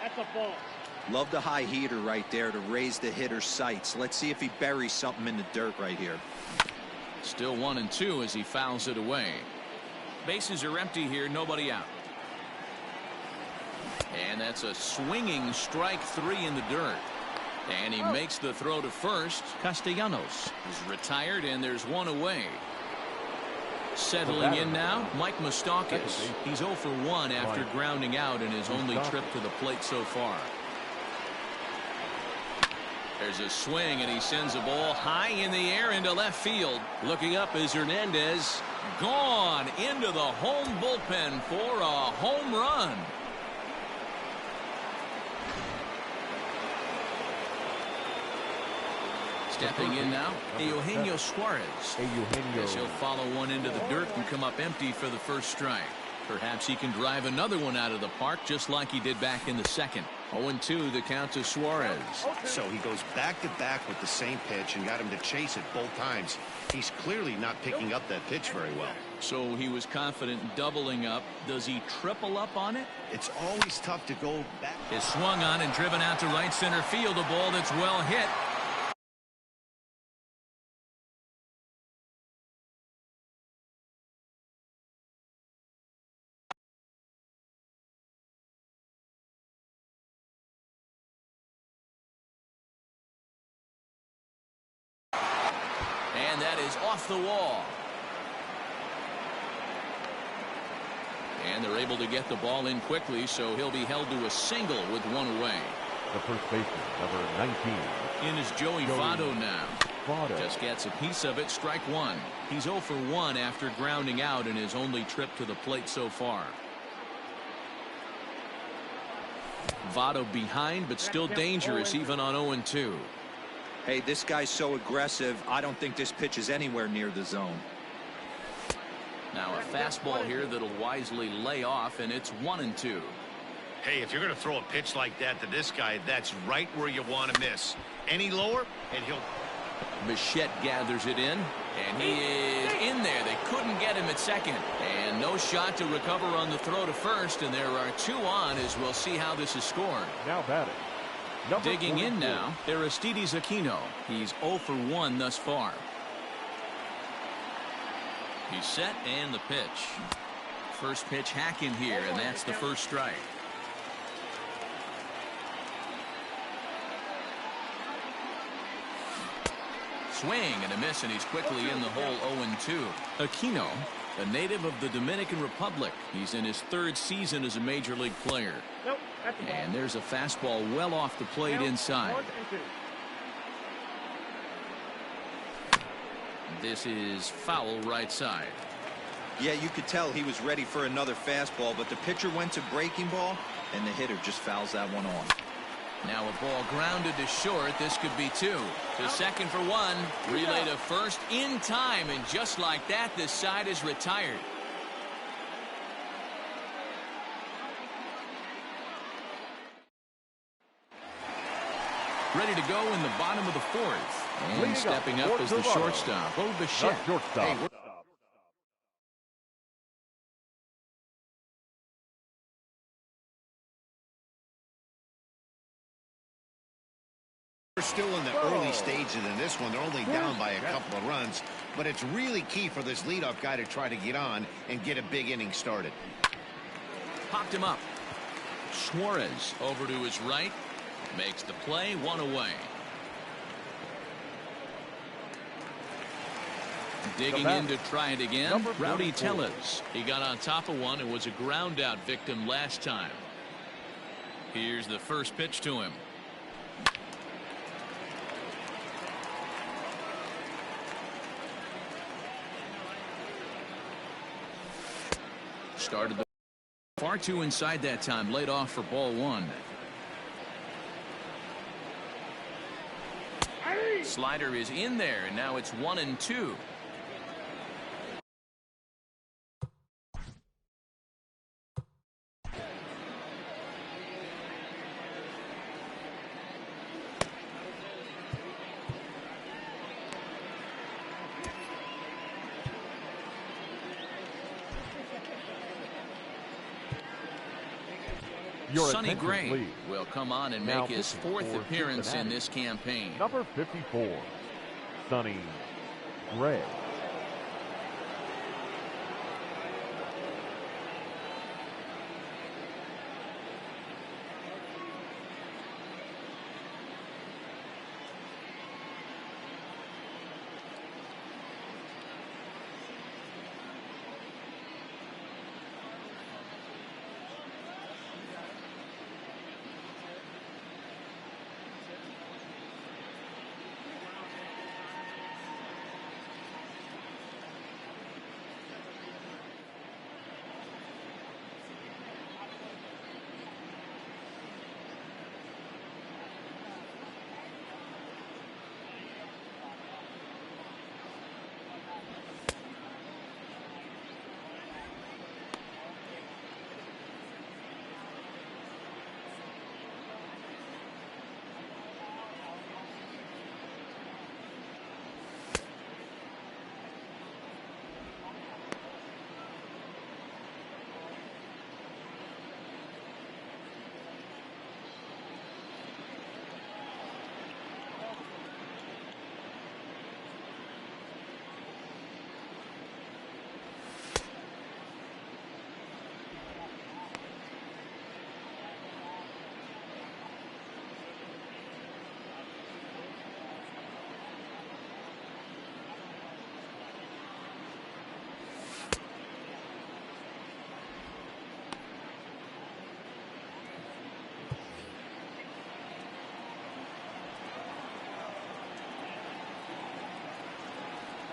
That's a ball. Love the high heater right there to raise the hitter's sights. Let's see if he buries something in the dirt right here. Still 1-2 as he fouls it away. Bases are empty here. Nobody out. And that's a swinging strike 3 in the dirt. And he makes the throw to first. Castellanos is retired, and there's one away. Settling in now, Mike Moustakas. He's 0 for 1 after grounding out in his only trip to the plate so far. There's a swing, and he sends a ball high in the air into left field. Looking up is Hernandez. Gone into the home bullpen for a home run. Stepping in now, Eugenio Suarez. As he'll follow one into the dirt and come up empty for the first strike. Perhaps he can drive another one out of the park just like he did back in the second. 0-2 the count to Suarez. So he goes back to back with the same pitch and got him to chase it both times. He's clearly not picking up that pitch very well. So he was confident doubling up. Does he triple up on it? It's always tough to go back. Is swung on and driven out to right center field. A ball that's well hit. And that is off the wall. And they're able to get the ball in quickly, so he'll be held to a single with one away. The first baseman, number 19. In is Joey Votto now. Just gets a piece of it, strike one. He's 0 for 1 after grounding out in his only trip to the plate so far. Votto behind, but still dangerous even on 0-2. Hey, this guy's so aggressive, I don't think this pitch is anywhere near the zone. Now a fastball here that'll wisely lay off, and it's 1-2. Hey, if you're going to throw a pitch like that to this guy, that's right where you want to miss. Any lower, and he'll... Bichette gathers it in, and he is in there. They couldn't get him at second. And no shot to recover on the throw to first, and there are 2 on as we'll see how this is scored. Now batting. Number Digging in 44. now, Aristides Aquino. He's 0 for 1 thus far. He's set, and the pitch. First pitch hack in here, and that's the first strike. Swing and a miss, and he's quickly in the hole. 0-2. Aquino, a native of the Dominican Republic. He's in his 3rd season as a major league player. Nope, that's the ball. And there's a fastball well off the plate inside. 1-2. This is foul right side. Yeah, you could tell he was ready for another fastball, but the pitcher went to breaking ball, and the hitter just fouls that one off. Now a ball grounded to short. This could be 2. To second for 1. Relay to first in time, and just like that, this side is retired. Ready to go in the bottom of the 4th. And Leading stepping up up is the Portugal. shortstop, Bo The Bichette. shortstop. Hey, we're still in the early stages in this one. They're only down by a couple of runs, but it's really key for this leadoff guy to try to get on and get a big inning started. Popped him up. Suarez over to his right. Makes the play, 1 away. Digging in to try it again. Number Rowdy 44. Tellez. He got on top of one and was a ground out victim last time. Here's the first pitch to him. Started the far too inside that time. Laid off for ball 1. Slider is in there, and now it's 1-2. Your Sonny attention, Gray please. will come on and Now make his pitching 4th for appearance in Cincinnati. this campaign. Number 54, Sonny Gray.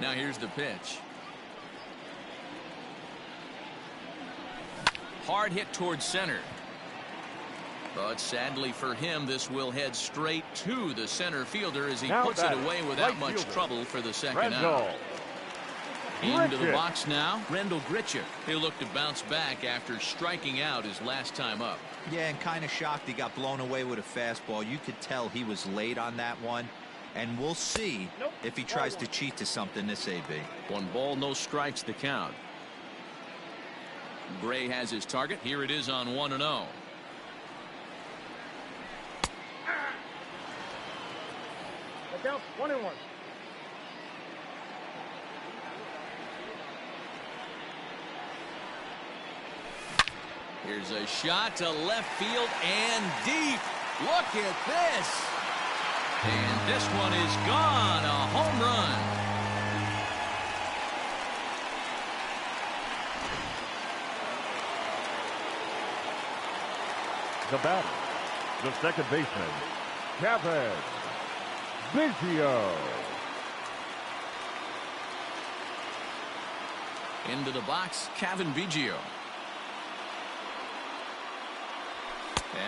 Now here's the pitch. Hard hit towards center. But sadly for him, this will head straight to the center fielder as he Now puts it batting, away without right much fielder, trouble for the second Rendell. out. Into the Gritchick. box now, Rendell Gritchick. He'll look to bounce back after striking out his last time up. Yeah, and kind of shocked he got blown away with a fastball. You could tell he was late on that one. And we'll see if he tries to cheat to something this AB. 1 ball, no strikes the count. Gray has his target. Here it is on 1-0. Look out, 1-1. Here's a shot to left field and deep. Look at this. And this one is gone. A home run. The batter, the second baseman, Kevin Biggio. Into the box, Kevin Biggio.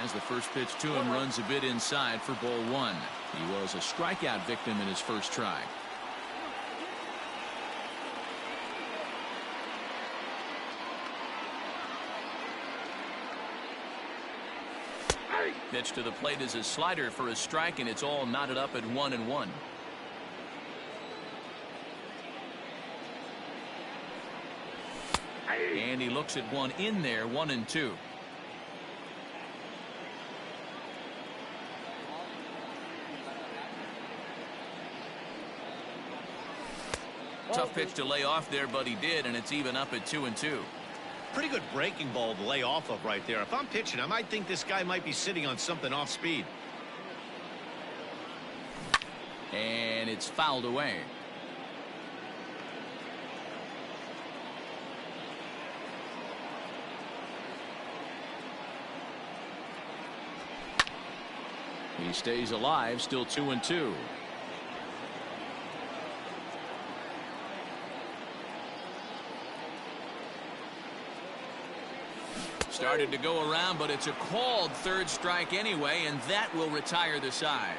As the first pitch to him runs a bit inside for ball 1. He was a strikeout victim in his first try. Pitch to the plate is a slider for a strike, and it's all knotted up at 1-1. And he looks at one in there, 1-2. Tough pitch to lay off there, but he did, and it's even up at 2-2. Pretty good breaking ball to lay off of right there. If I'm pitching, I might think this guy might be sitting on something off speed. And it's fouled away. He stays alive, still 2-2. Started to go around, but it's a called third strike anyway, and that will retire the side.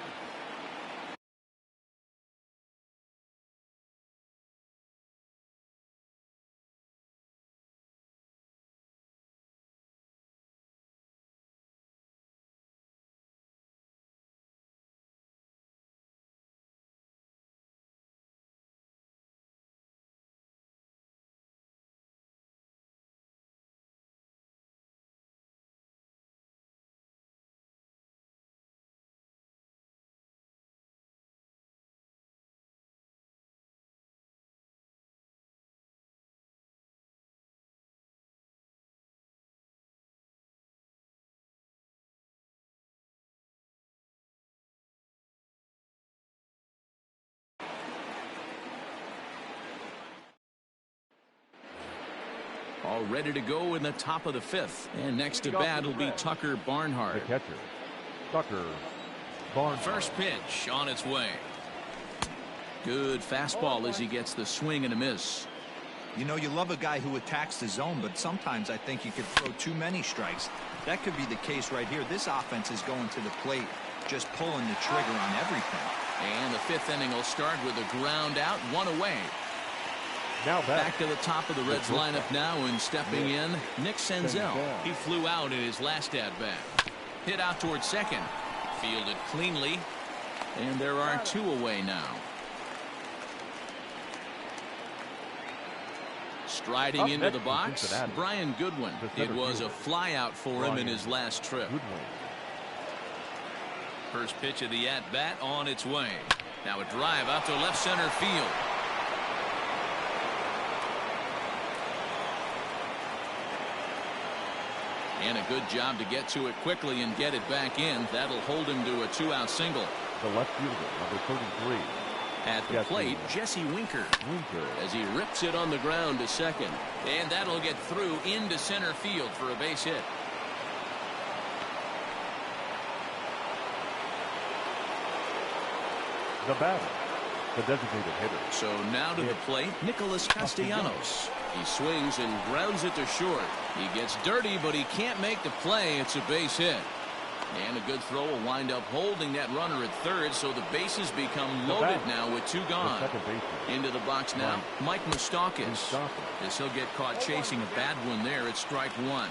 All ready to go in the top of the 5th. And next to bat will be Tucker The Barnhart. catcher, Tucker Barnhart. First pitch on its way. Good fastball as he gets the swing and a miss. You know, you love a guy who attacks the zone, but sometimes I think you could throw too many strikes. That could be the case right here. This offense is going to the plate, just pulling the trigger on everything. And the 5th inning will start with a ground out, 1 away. Now Back to the top of the Reds lineup now, and stepping in, Nick Senzel. Senzel. He flew out in his last at-bat. Hit out towards second. Fielded cleanly. And there are 2 away now. Striding Up into next the for box, Cincinnati. Brian Goodwin. The It center was a fielder. flyout for him in Brian his last trip. Goodwin. First pitch of the at-bat on its way. Now a drive out to left center field. And a good job to get to it quickly and get it back in. That'll hold him to a 2-out single. The left fielder, number 33. At the Jesse plate, Jesse Winker. Winker. As he rips it on the ground to second. And that'll get through into center field for a base hit. The batter, the designated hitter. So now to the plate, Nicholas Castellanos. He swings and grounds it to short. He gets dirty, but he can't make the play. It's a base hit. And a good throw will wind up holding that runner at third, so the bases become loaded now with two gone. Into the box now, Mike Moustakas. As he'll get caught chasing a bad one there at strike one.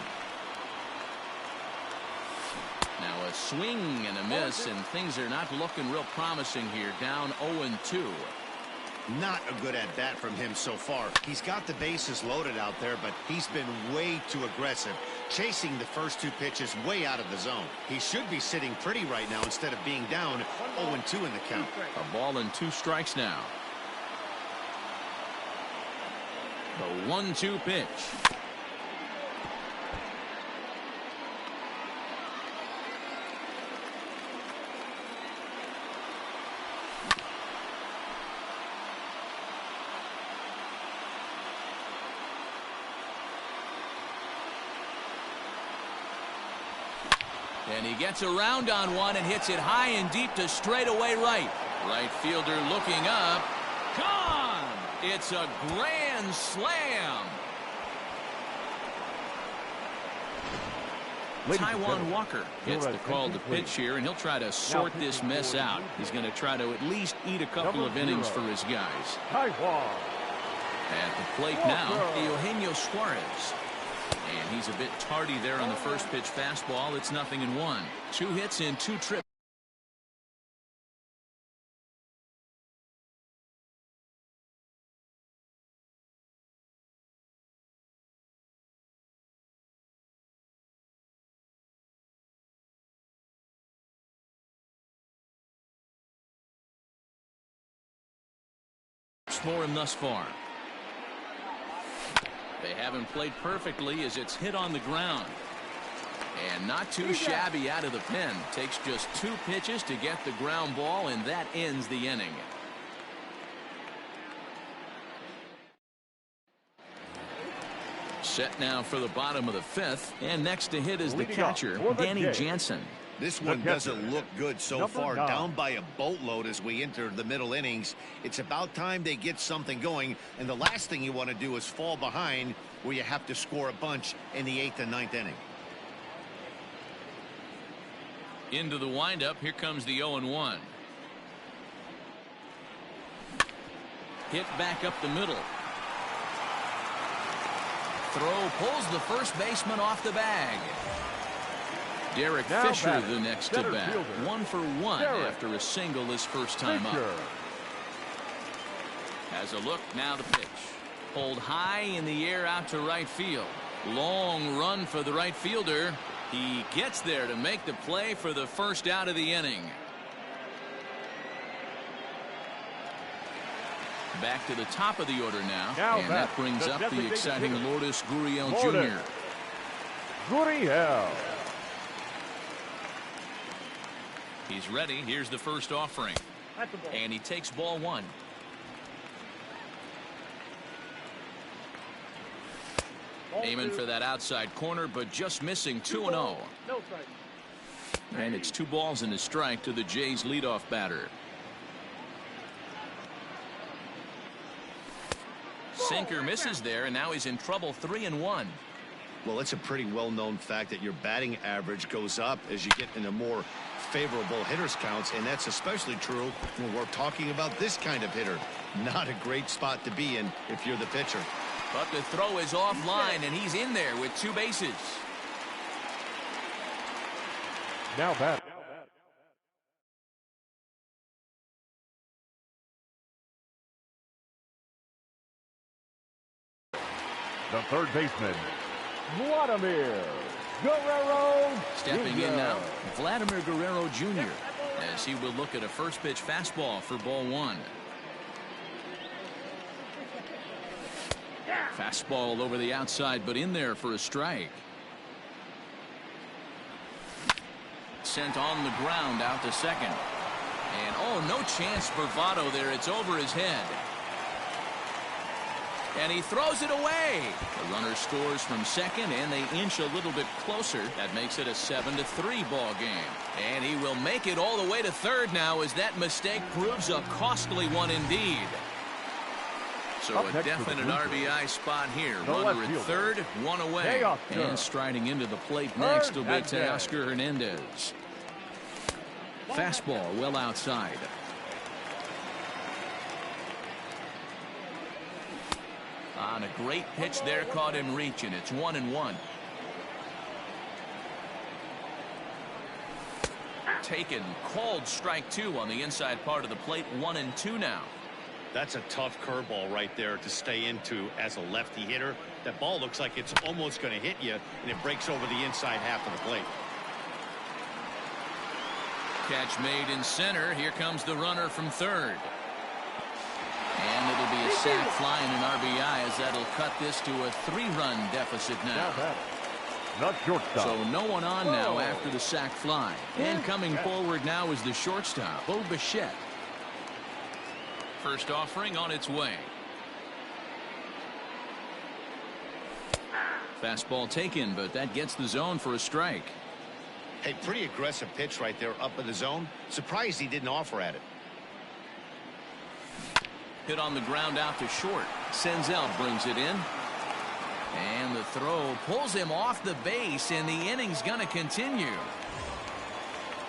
Now a swing and a miss, and things are not looking real promising here. Down 0-2. Not a good at bat from him so far. He's got the bases loaded out there, but he's been way too aggressive, chasing the first two pitches way out of the zone. He should be sitting pretty right now instead of being down 0-2 in the count. A ball and 2 strikes now. The 1-2 pitch. And he gets around on one and hits it high and deep to straightaway right. Right fielder looking up. Gone! It's a grand slam. Taijuan Walker gets the call to pitch here, and he'll try to sort this mess out. He's going to try to at least eat a couple of innings for his guys. At the plate now, Eugenio Suarez. And he's a bit tardy there on the first pitch fastball. It's 0-1. 2 hits in 2 trips. For him thus far. They haven't played perfectly as it's hit on the ground. And not too shabby out of the pen. Takes just 2 pitches to get the ground ball, and that ends the inning. Set now for the bottom of the 5th, and next to hit is the catcher, Danny Jansen. This one doesn't look good so far. Down by a boatload as we enter the middle innings. It's about time they get something going, and the last thing you want to do is fall behind where you have to score a bunch in the 8th and 9th inning. Into the windup, here comes the 0-1. Hit back up the middle. Throw pulls the first baseman off the bag. Derek Fisher the next to bat. 1 for 1 after a single his first time up. Has a look, now the pitch. Pulled high in the air out to right field. Long run for the right fielder. He gets there to make the play for the first out of the inning. Back to the top of the order now and that brings up the exciting Lourdes Gurriel Jr. Gurriel. He's ready. Here's the first offering. And he takes ball 1. Aiming for that outside corner, but just missing 2-0. And it's 2 balls and a strike to the Jays leadoff batter. Sinker misses there, and now he's in trouble. 3-1. Well, it's a pretty well-known fact that your batting average goes up as you get into more favorable hitters counts, and that's especially true when we're talking about this kind of hitter. Not a great spot to be in if you're the pitcher. But the throw is offline, and he's in there with 2 bases. Now bat. The third baseman, Vladimir Guerrero. Stepping in now, Vladimir Guerrero Jr. as he will look at a first pitch fastball for ball 1. Fastball over the outside, but in there for a strike. Sent on the ground out to second. And oh, no chance for Votto there. It's over his head. And he throws it away. The runner scores from second, and they inch a little bit closer. That makes it a 7-3 ball game. And he will make it all the way to third now as that mistake proves a costly one indeed. So a definite RBI spot here. Runner at third, 1 away. And striding into the plate next will be Teoscar Hernandez. Fastball well outside. On a great pitch there, caught him reaching. It's 1-1. Taken, called strike 2 on the inside part of the plate. 1-2 now. That's a tough curveball right there to stay into as a lefty hitter. That ball looks like it's almost going to hit you, and it breaks over the inside half of the plate. Catch made in center. Here comes the runner from third. And it'll be a sac fly and an RBI, as that'll cut this to a 3-run deficit now. Not shortstop. So no one on now after the sac fly. And coming forward now is the shortstop, Bo Bichette. First offering on its way. Fastball taken, but that gets the zone for a strike. Hey, pretty aggressive pitch right there up in the zone. Surprised he didn't offer at it. Hit on the ground out to short. Senzel brings it in. And the throw pulls him off the base, and the inning's going to continue.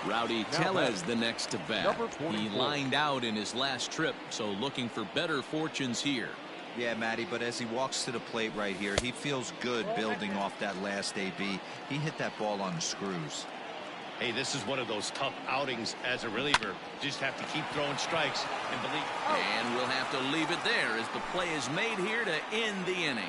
Rowdy Tellez the next to bat. He lined out in his last trip, so looking for better fortunes here. Yeah, Matty, but as he walks to the plate right here, he feels good building off that last AB. He hit that ball on the screws. Hey, this is one of those tough outings as a reliever. Just have to keep throwing strikes and believe. And we'll have to leave it there as the play is made here to end the inning.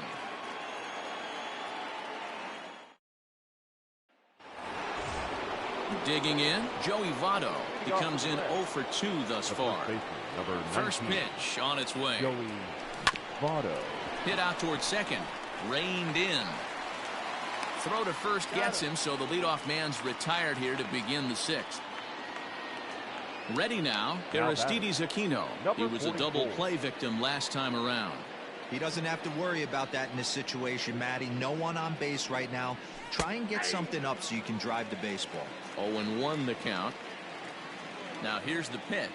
Digging in, Joey Votto. He comes in 0 for 2 thus far. First pitch on its way. Joey Votto. Hit out towards second. Reined in. Throw to first gets him, so the leadoff man's retired here to begin the 6th. Ready now, Aristides Aquino. He was a double play victim last time around. He doesn't have to worry about that in this situation, Matty. No one on base right now. Try and get something up so you can drive the baseball. 0-1 the count. Now here's the pitch.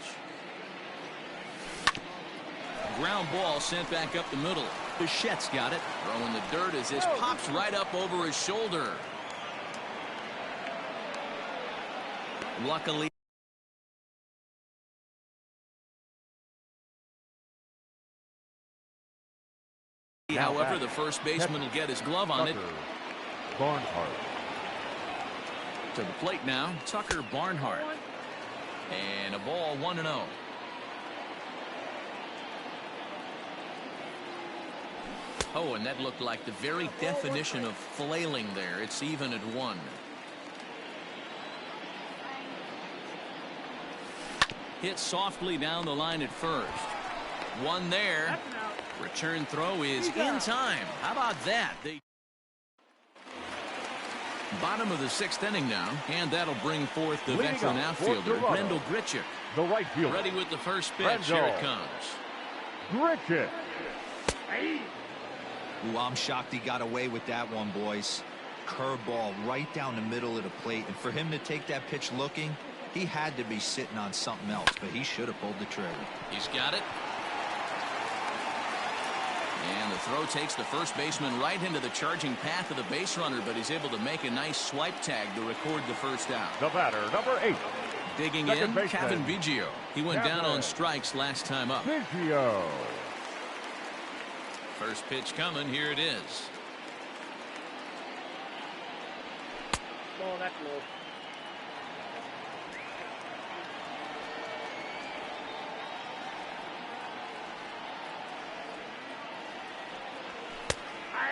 Ground ball sent back up the middle. Bichette's got it. Throwing the dirt as this pops right up over his shoulder. Luckily, however, the first baseman will get his glove on it. Barnhart. To the plate now, Tucker Barnhart. And a ball 1-0. Oh, and that looked like the very definition of flailing there. It's even at 1. Hit softly down the line at first. 1 there. Return throw is in time. How about that? Bottom of the 6th inning now, and that'll bring forth the veteran outfielder, Brendel Grichuk. The right fielder. Ready with the first pitch. Here it comes. Grichuk. Ooh, I'm shocked he got away with that one, boys. Curveball right down the middle of the plate, and for him to take that pitch looking, he had to be sitting on something else, but he should have pulled the trigger. He's got it. And the throw takes the first baseman right into the charging path of the base runner, but he's able to make a nice swipe tag to record the first out. The batter, number 8. Digging in, Kevin Biggio. He went down on strikes last time up. Biggio. First pitch coming. Here it is. Oh, that's low.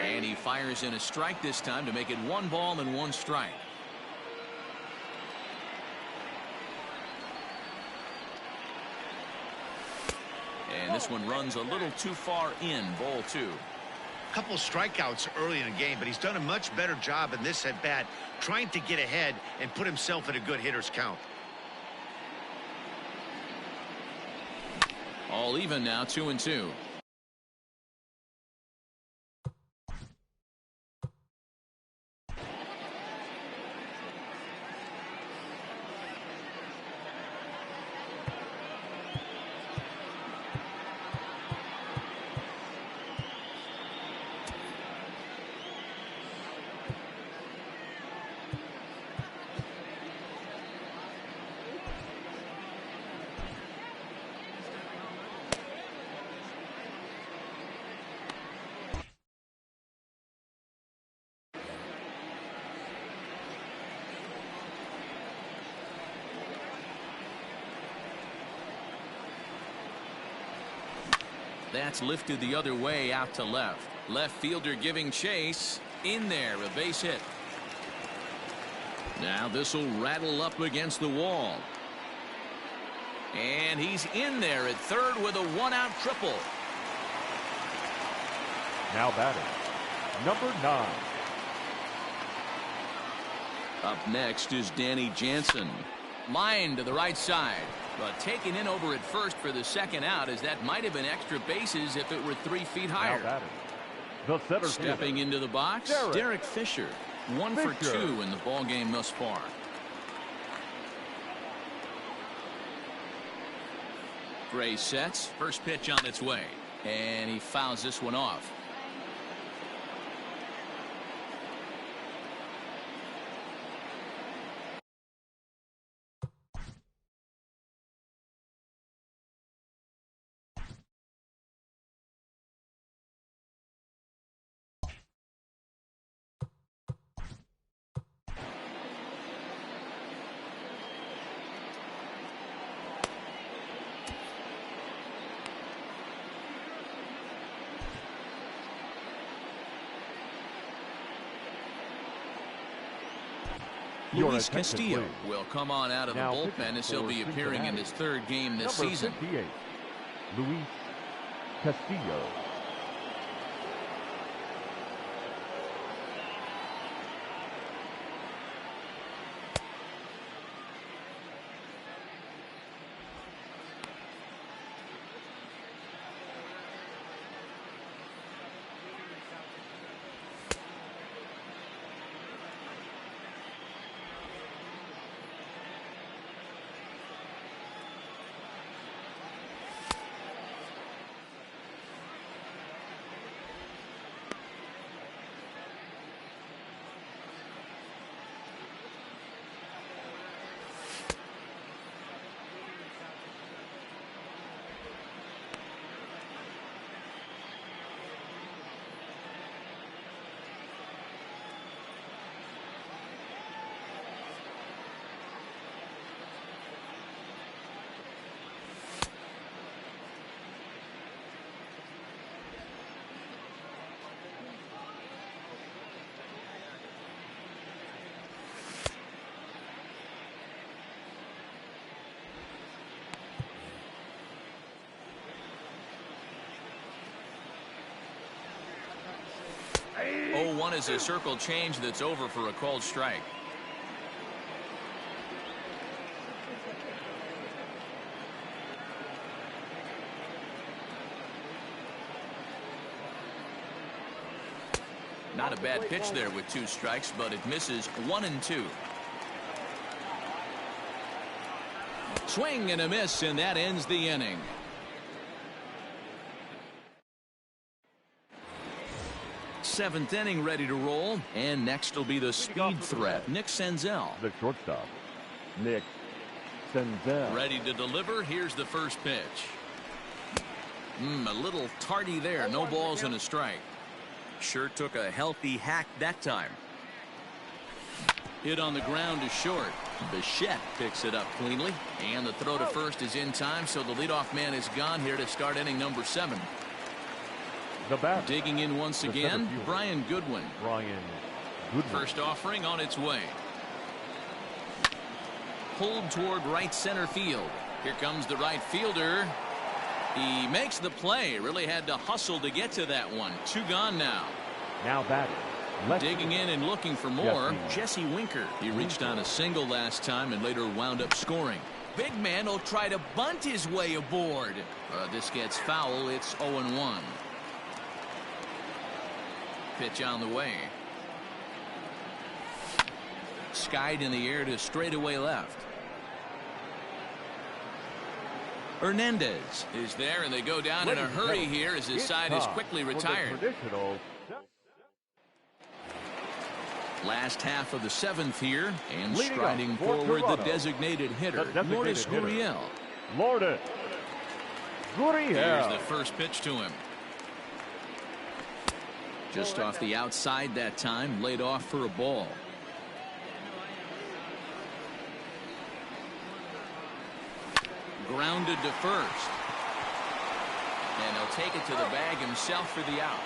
And he fires in a strike this time to make it 1 ball and 1 strike. And this one runs a little too far in. Ball 2. Couple strikeouts early in the game, but he's done a much better job in this at bat, trying to get ahead and put himself in a good hitter's count. All even now, 2-2. That's lifted the other way out to left. Left fielder giving chase. In there, a base hit. Now this will rattle up against the wall. And he's in there at third with a one-out triple. Now batting, number 9. Up next is Danny Jansen. Line to the right side. But taken in over at first for the second out, as that might have been extra bases if it were 3 feet higher. Now batting, the center Stepping fielder, into the box, Derek Fisher. 1 for 2 in the ball game thus far. Gray sets. First pitch on its way. And he fouls this one off. Luis Castillo will come on out of the bullpen as he'll be appearing in his 3rd game this season. 58, Luis Castillo. Oh, 1 is a circle change that's over for a called strike. Not a bad pitch there with 2 strikes, but it misses 1 and 2. Swing and a miss, and that ends the inning. Seventh inning ready to roll, and next will be the speed threat, Nick Senzel. The shortstop, Nick Senzel. Ready to deliver. Here's the first pitch. A little tardy there. No balls and a strike. Sure took a healthy hack that time. Hit on the ground to short. Bichette picks it up cleanly, and the throw to first is in time, so the leadoff man is gone here to start inning number 7. The bat. Digging in once again, Brian Goodwin. First offering on its way. Pulled toward right center field. Here comes the right fielder. He makes the play. Really had to hustle to get to that one. 2 gone now. Now batting. Digging in and looking for more, Jesse Winker. He reached on a single last time and later wound up scoring. Big man will try to bunt his way aboard. This gets foul. It's 0-1. Pitch on the way. Skied in the air to straightaway left. Hernandez is there, and they go down in a hurry here as his side is quickly retired. Last half of the 7th here, and striding forward the designated hitter, Lourdes Gurriel. Lourdes Gurriel. Here's the first pitch to him. Just off the outside that time, laid off for a ball. Grounded to first. And he'll take it to the bag himself for the out.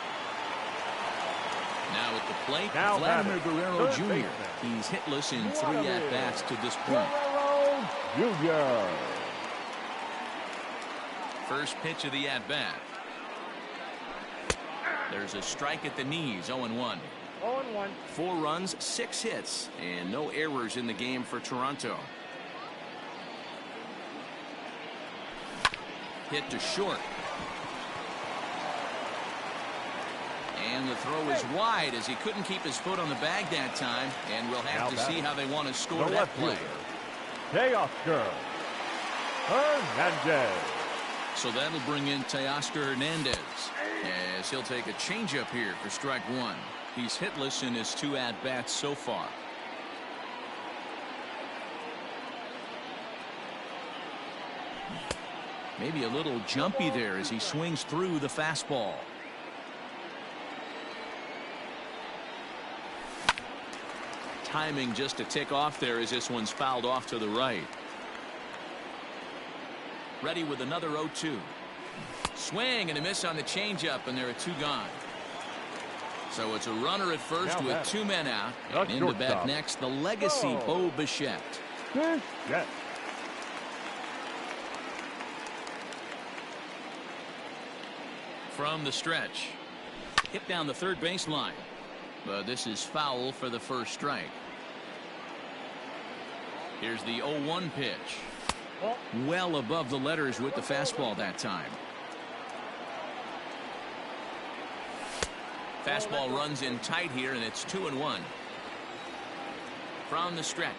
Now at the plate, Now Vladimir batting, Guerrero third Jr. baseman. He's hitless in 3 Vladimir at-bats to this point. Guerrero Jr. First pitch of the at-bat. There's a strike at the knees, 0-1. 0-1. 4 runs, 6 hits, and no errors in the game for Toronto. Hit to short. And the throw is wide as he couldn't keep his foot on the bag that time, and we'll have to see how they want to score The that left play. fielder, Teoscar Hernandez. So that'll bring in Teoscar Hernandez as he'll take a changeup here for strike 1. He's hitless in his 2 at-bats so far. Maybe a little jumpy there as he swings through the fastball. Timing just a tick off there as this one's fouled off to the right. Ready with another 0-2. Swing and a miss on the changeup, and there are 2 gone. So it's a runner at first Now with batting, 2 men out. the And in to bat shortstop. next, the legacy Bo Bichette. Bichette. From the stretch. Hit down the third baseline. But this is foul for the first strike. Here's the 0-1 pitch. Well above the letters with the fastball that time. Fastball runs in tight here, and it's 2-1. From the stretch.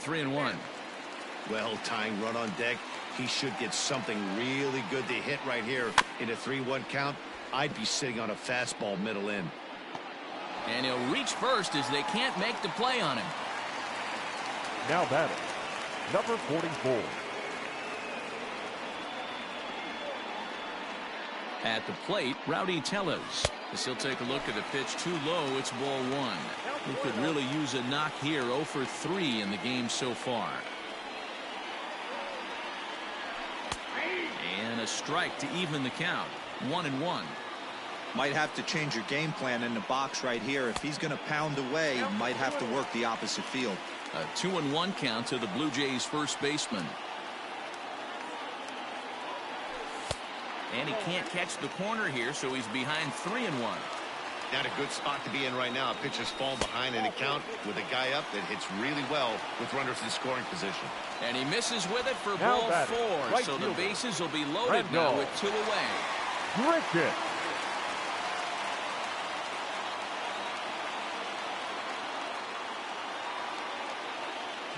3-1. Well, tying run on deck. He should get something really good to hit right here in a 3-1 count. I'd be sitting on a fastball middle in. And he'll reach first as they can't make the play on him. Now batting, number 44. At the plate, Rowdy Tellez. As he'll take a look at the pitch too low, it's ball 1. He could really use a knock here. 0 for 3 in the game so far. And a strike to even the count. 1-1. Might have to change your game plan in the box right here. If he's going to pound away, you might have to work the opposite field. A 2-1 count to the Blue Jays first baseman. And he can't catch the corner here, so he's behind 3-1. Not a good spot to be in right now. Pitchers fall behind in a count with a guy up that hits really well with runners in scoring position. And he misses with it for Now ball batting, 4. right So the fielder, bases will be loaded now Randall. with 2 away. Griffith.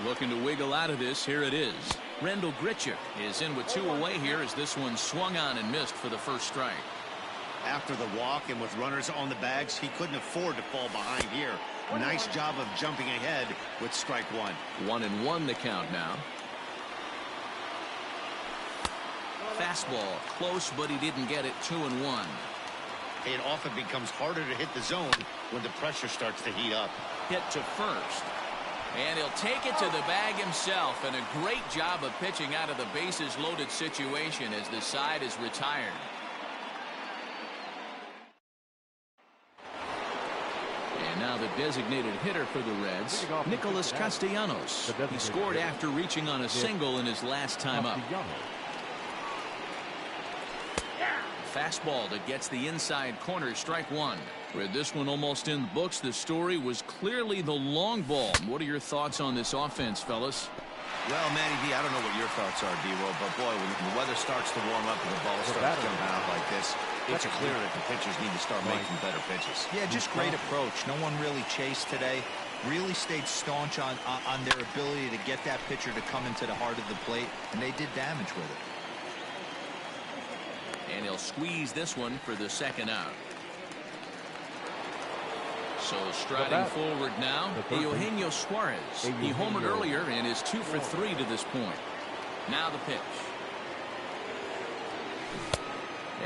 Looking to wiggle out of this. Here it is. Rendell Grichuk is in with 2 away here as this one swung on and missed for the first strike. After the walk and with runners on the bags, he couldn't afford to fall behind here. Nice job of jumping ahead with strike 1. 1-1 the count now. Fastball close, but he didn't get it. 2-1. It often becomes harder to hit the zone when the pressure starts to heat up. Hit to first. And he'll take it to the bag himself, and a great job of pitching out of the bases loaded situation as the side is retired. And now the designated hitter for the Reds, Nicholas Castellanos. He scored after reaching on a single in his last time up. Fastball that gets the inside corner, strike 1. With this one almost in the books, the story was clearly the long ball. What are your thoughts on this offense, fellas? Well, Matty V, I don't know what your thoughts are, D-Roll, but boy, when the weather starts to warm up and the ball starts jumping out like this, it's clear that the pitchers need to start making better pitches. Yeah, just great approach. No one really chased today. Really stayed staunch on their ability to get that pitcher to come into the heart of the plate, and they did damage with it. And he'll squeeze this one for the second out. So striding forward now, Eugenio Suarez. He homered earlier and is 2 for 3 to this point. Now the pitch.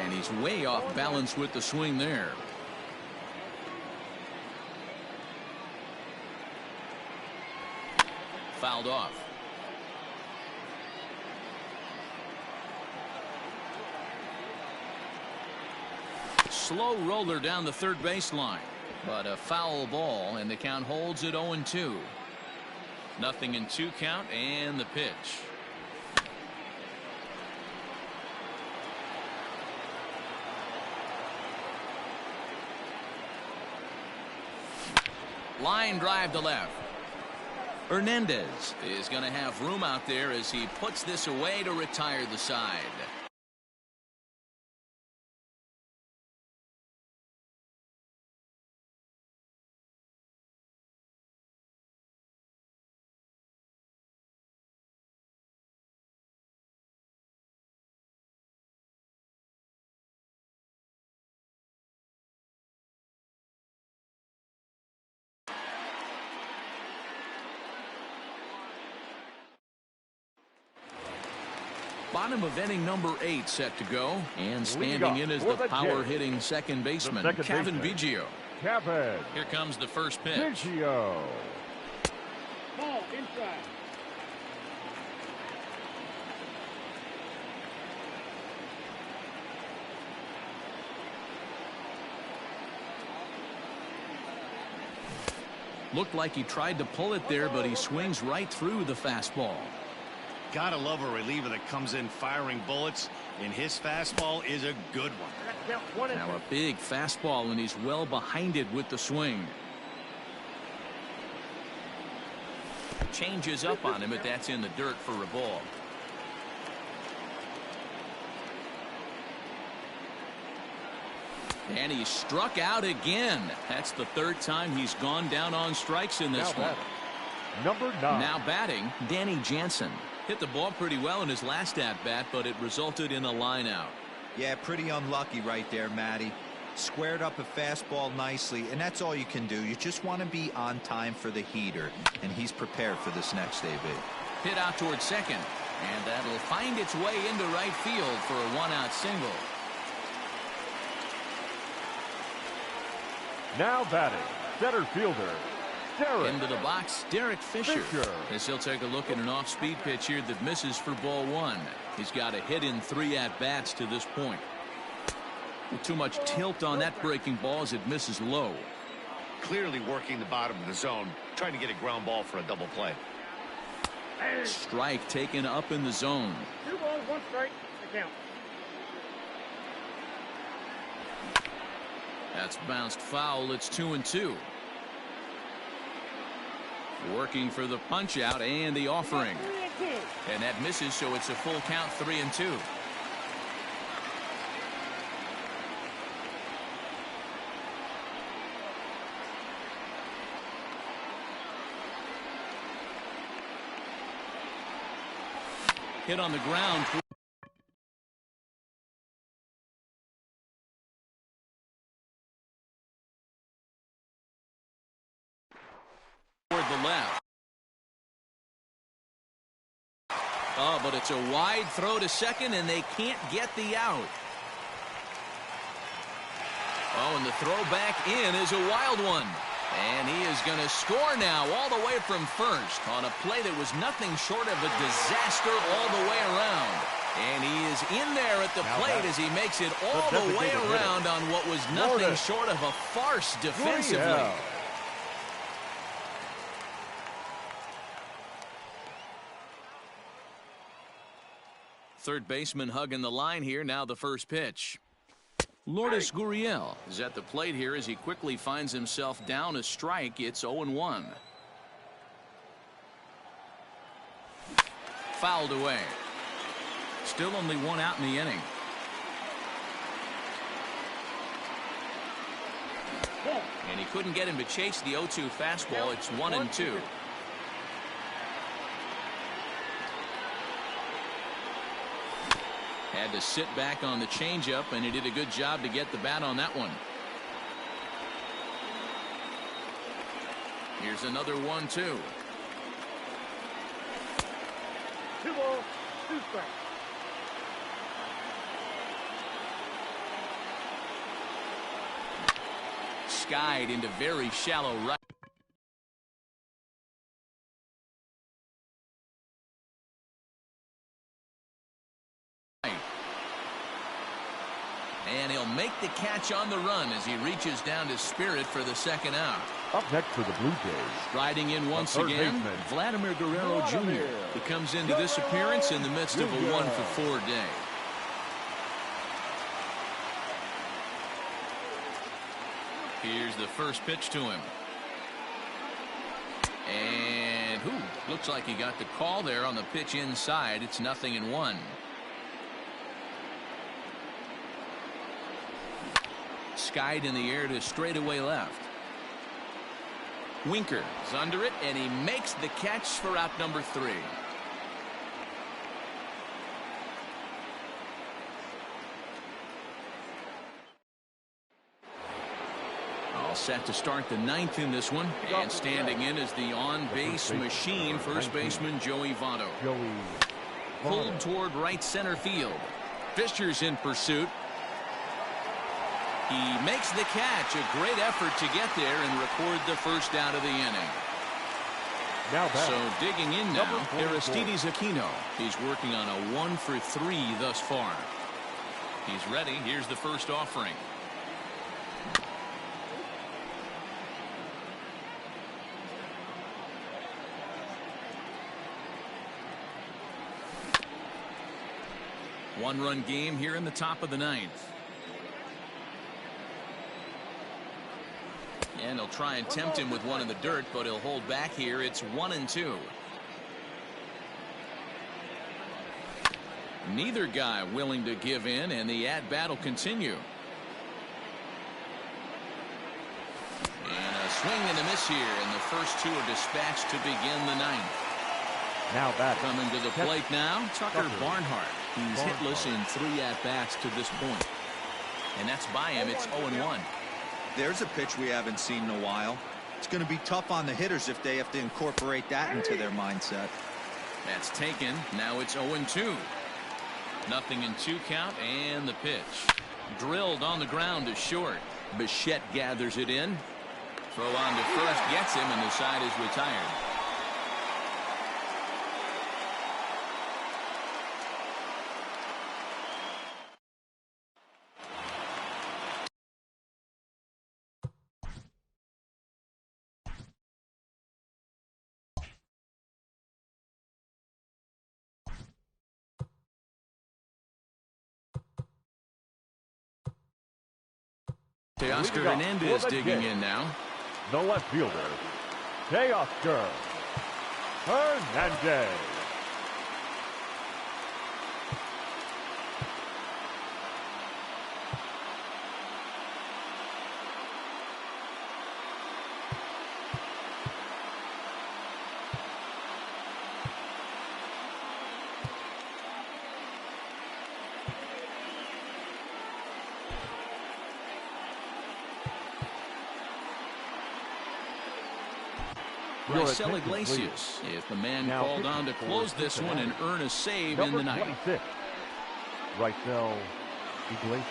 And he's way off balance with the swing there. Fouled off. slow roller down the third baseline. But a foul ball, and the count holds at 0-2. 0-2 count, and the pitch. Line drive to left. Hernandez is going to have room out there as he puts this away to retire the side. Bottom of inning number 8 set to go, and standing in is the power-hitting second baseman, Kevin Biggio. Here comes the first pitch. Biggio. Ball inside. Looked like he tried to pull it there, but he swings right through the fastball. Gotta love a reliever that comes in firing bullets, and his fastball is a good one. Now a big fastball, and he's well behind it with the swing. Changes up on him, but that's in the dirt for a ball. And he struck out again. That's the third time he's gone down on strikes in this one. Number 9. Now batting, Danny Jansen. Hit the ball pretty well in his last at-bat, but it resulted in a line out. Yeah, pretty unlucky right there, Matty. Squared up a fastball nicely, and that's all you can do. You just want to be on time for the heater, and he's prepared for this next AB. Hit out towards second, and that'll find its way into right field for a one-out single. Now batting, center fielder, Derek. Into the box, Derek Fisher. As he'll take a look at an off-speed pitch here that misses for ball 1. He's got a hit in 3 at-bats to this point. With too much tilt on that breaking ball as it misses low. Clearly working the bottom of the zone, trying to get a ground ball for a double play. Strike taken up in the zone. 2 balls, 1 strike, the count. That's bounced foul. It's 2-2. Working for the punch out and the offering. And that misses, so it's a full count, 3-2. Hit on the ground. Toward the left. Oh, but it's a wide throw to second, and they can't get the out. Oh, and the throw back in is a wild one. And he is going to score now all the way from first on a play that was nothing short of a disaster all the way around. And he is in there at the plate as he makes it all the way around on what was nothing short of a farce defensively. Third baseman hugging the line here. Now the first pitch. Lourdes Gurriel is at the plate here as he quickly finds himself down a strike. It's 0-1. Fouled away. Still only 1 out in the inning. And he couldn't get him to chase the 0-2 fastball. It's 1-2. Had to sit back on the changeup, and he did a good job to get the bat on that one. Here's another 1-2. 2 balls, 2 strikes. Skied into very shallow right. And he'll make the catch on the run as he reaches down to Spirit for the second out. Up next for the Blue Jays. Striding in once third again, baseman, Vladimir Guerrero Jr. He comes into this appearance in the midst of a 1-for-4 day. Here's the first pitch to him. And looks like he got the call there on the pitch inside. It's 0-1. Skied in the air to straightaway left. Winker is under it, and he makes the catch for out number 3. All set to start the 9th in this one, and standing in is the on-base machine, first baseman Joey Votto. Pulled toward right center field. Fisher's in pursuit. He makes the catch. A great effort to get there and record the first out of the inning. So digging in now, Aristides Aquino. He's working on a 1-for-3 thus far. He's ready. Here's the first offering. One-run game here in the top of the 9th. And he'll try and tempt him with one in the dirt, but he'll hold back here. It's 1-2. Neither guy willing to give in, and the at-bat will continue. And a swing and a miss here, and the first 2 are dispatched to begin the 9th. Now back. Coming to the plate now, Tucker Barnhart. He's hitless in 3 at-bats to this point. And that's by him. It's 0-1. There's a pitch we haven't seen in a while. It's going to be tough on the hitters if they have to incorporate that into their mindset. That's taken. Now it's 0-2. 0-2 count, and the pitch. Drilled on the ground to short. Bichette gathers it in. Throw on to first, gets him, and the side is retired. Teoscar Hernandez digging in now. The left fielder, Teoscar Hernandez. Raisel Iglesias, if the man called on to close this one and earn a save in the 9th. 26, Raisel Iglesias.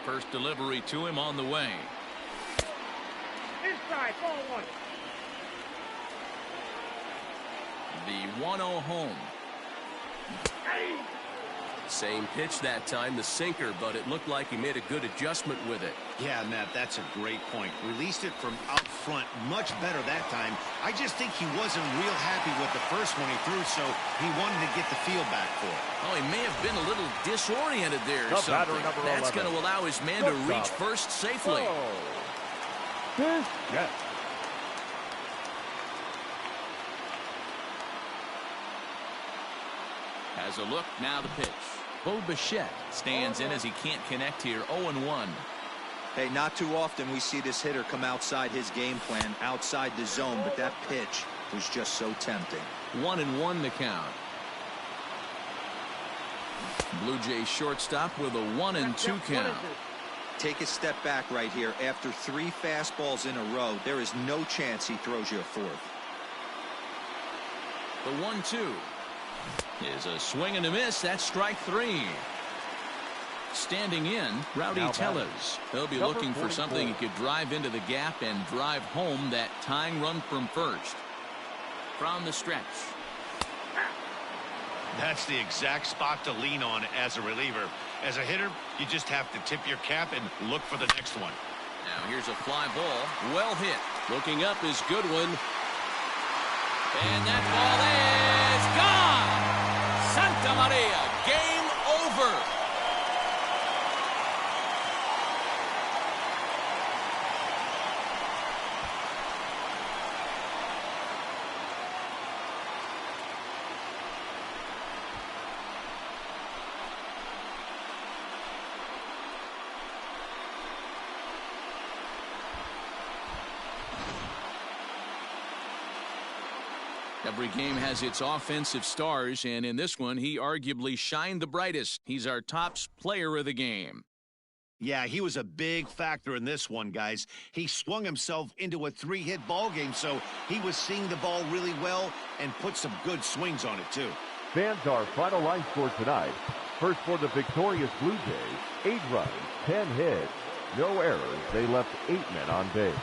First delivery to him on the way. Inside, ball one. The 1-0 home. Same pitch that time, the sinker, but it looked like he made a good adjustment with it. Yeah, Matt, that's a great point. Released it from out front much better that time. I just think he wasn't real happy with the first one he threw, so he wanted to get the feel back for it. Oh, he may have been a little disoriented there or The something. batter, number That's 11. going to allow his man to reach first safely. Yes. Has a look, now the pitch. Bo Bichette stands in as he can't connect here, 0-1. Hey, not too often we see this hitter come outside his game plan, outside the zone, but that pitch was just so tempting. 1-1 the count. Blue Jays shortstop with a 1-2 count. Take a step back right here. After 3 fastballs in a row, there is no chance he throws you a fourth. The 1-2 is a swing and a miss. That's strike 3. Standing in, Rowdy Now Tellez. He'll be number looking for 44. something he could drive into the gap and drive home that tying run from first. From the stretch. That's the exact spot to lean on as a reliever. As a hitter, you just have to tip your cap and look for the next one. Now here's a fly ball. Well hit. Looking up is Goodwin. And that ball is gone. Santa Maria. Game over. Every game has its offensive stars, and in this one, he arguably shined the brightest. He's our top player of the game. Yeah, he was a big factor in this one, guys. He swung himself into a 3-hit ball game, so he was seeing the ball really well and put some good swings on it, too. Fans, our final line score tonight. First for the victorious Blue Jays, 8 runs, 10 hits, no errors. They left 8 men on base.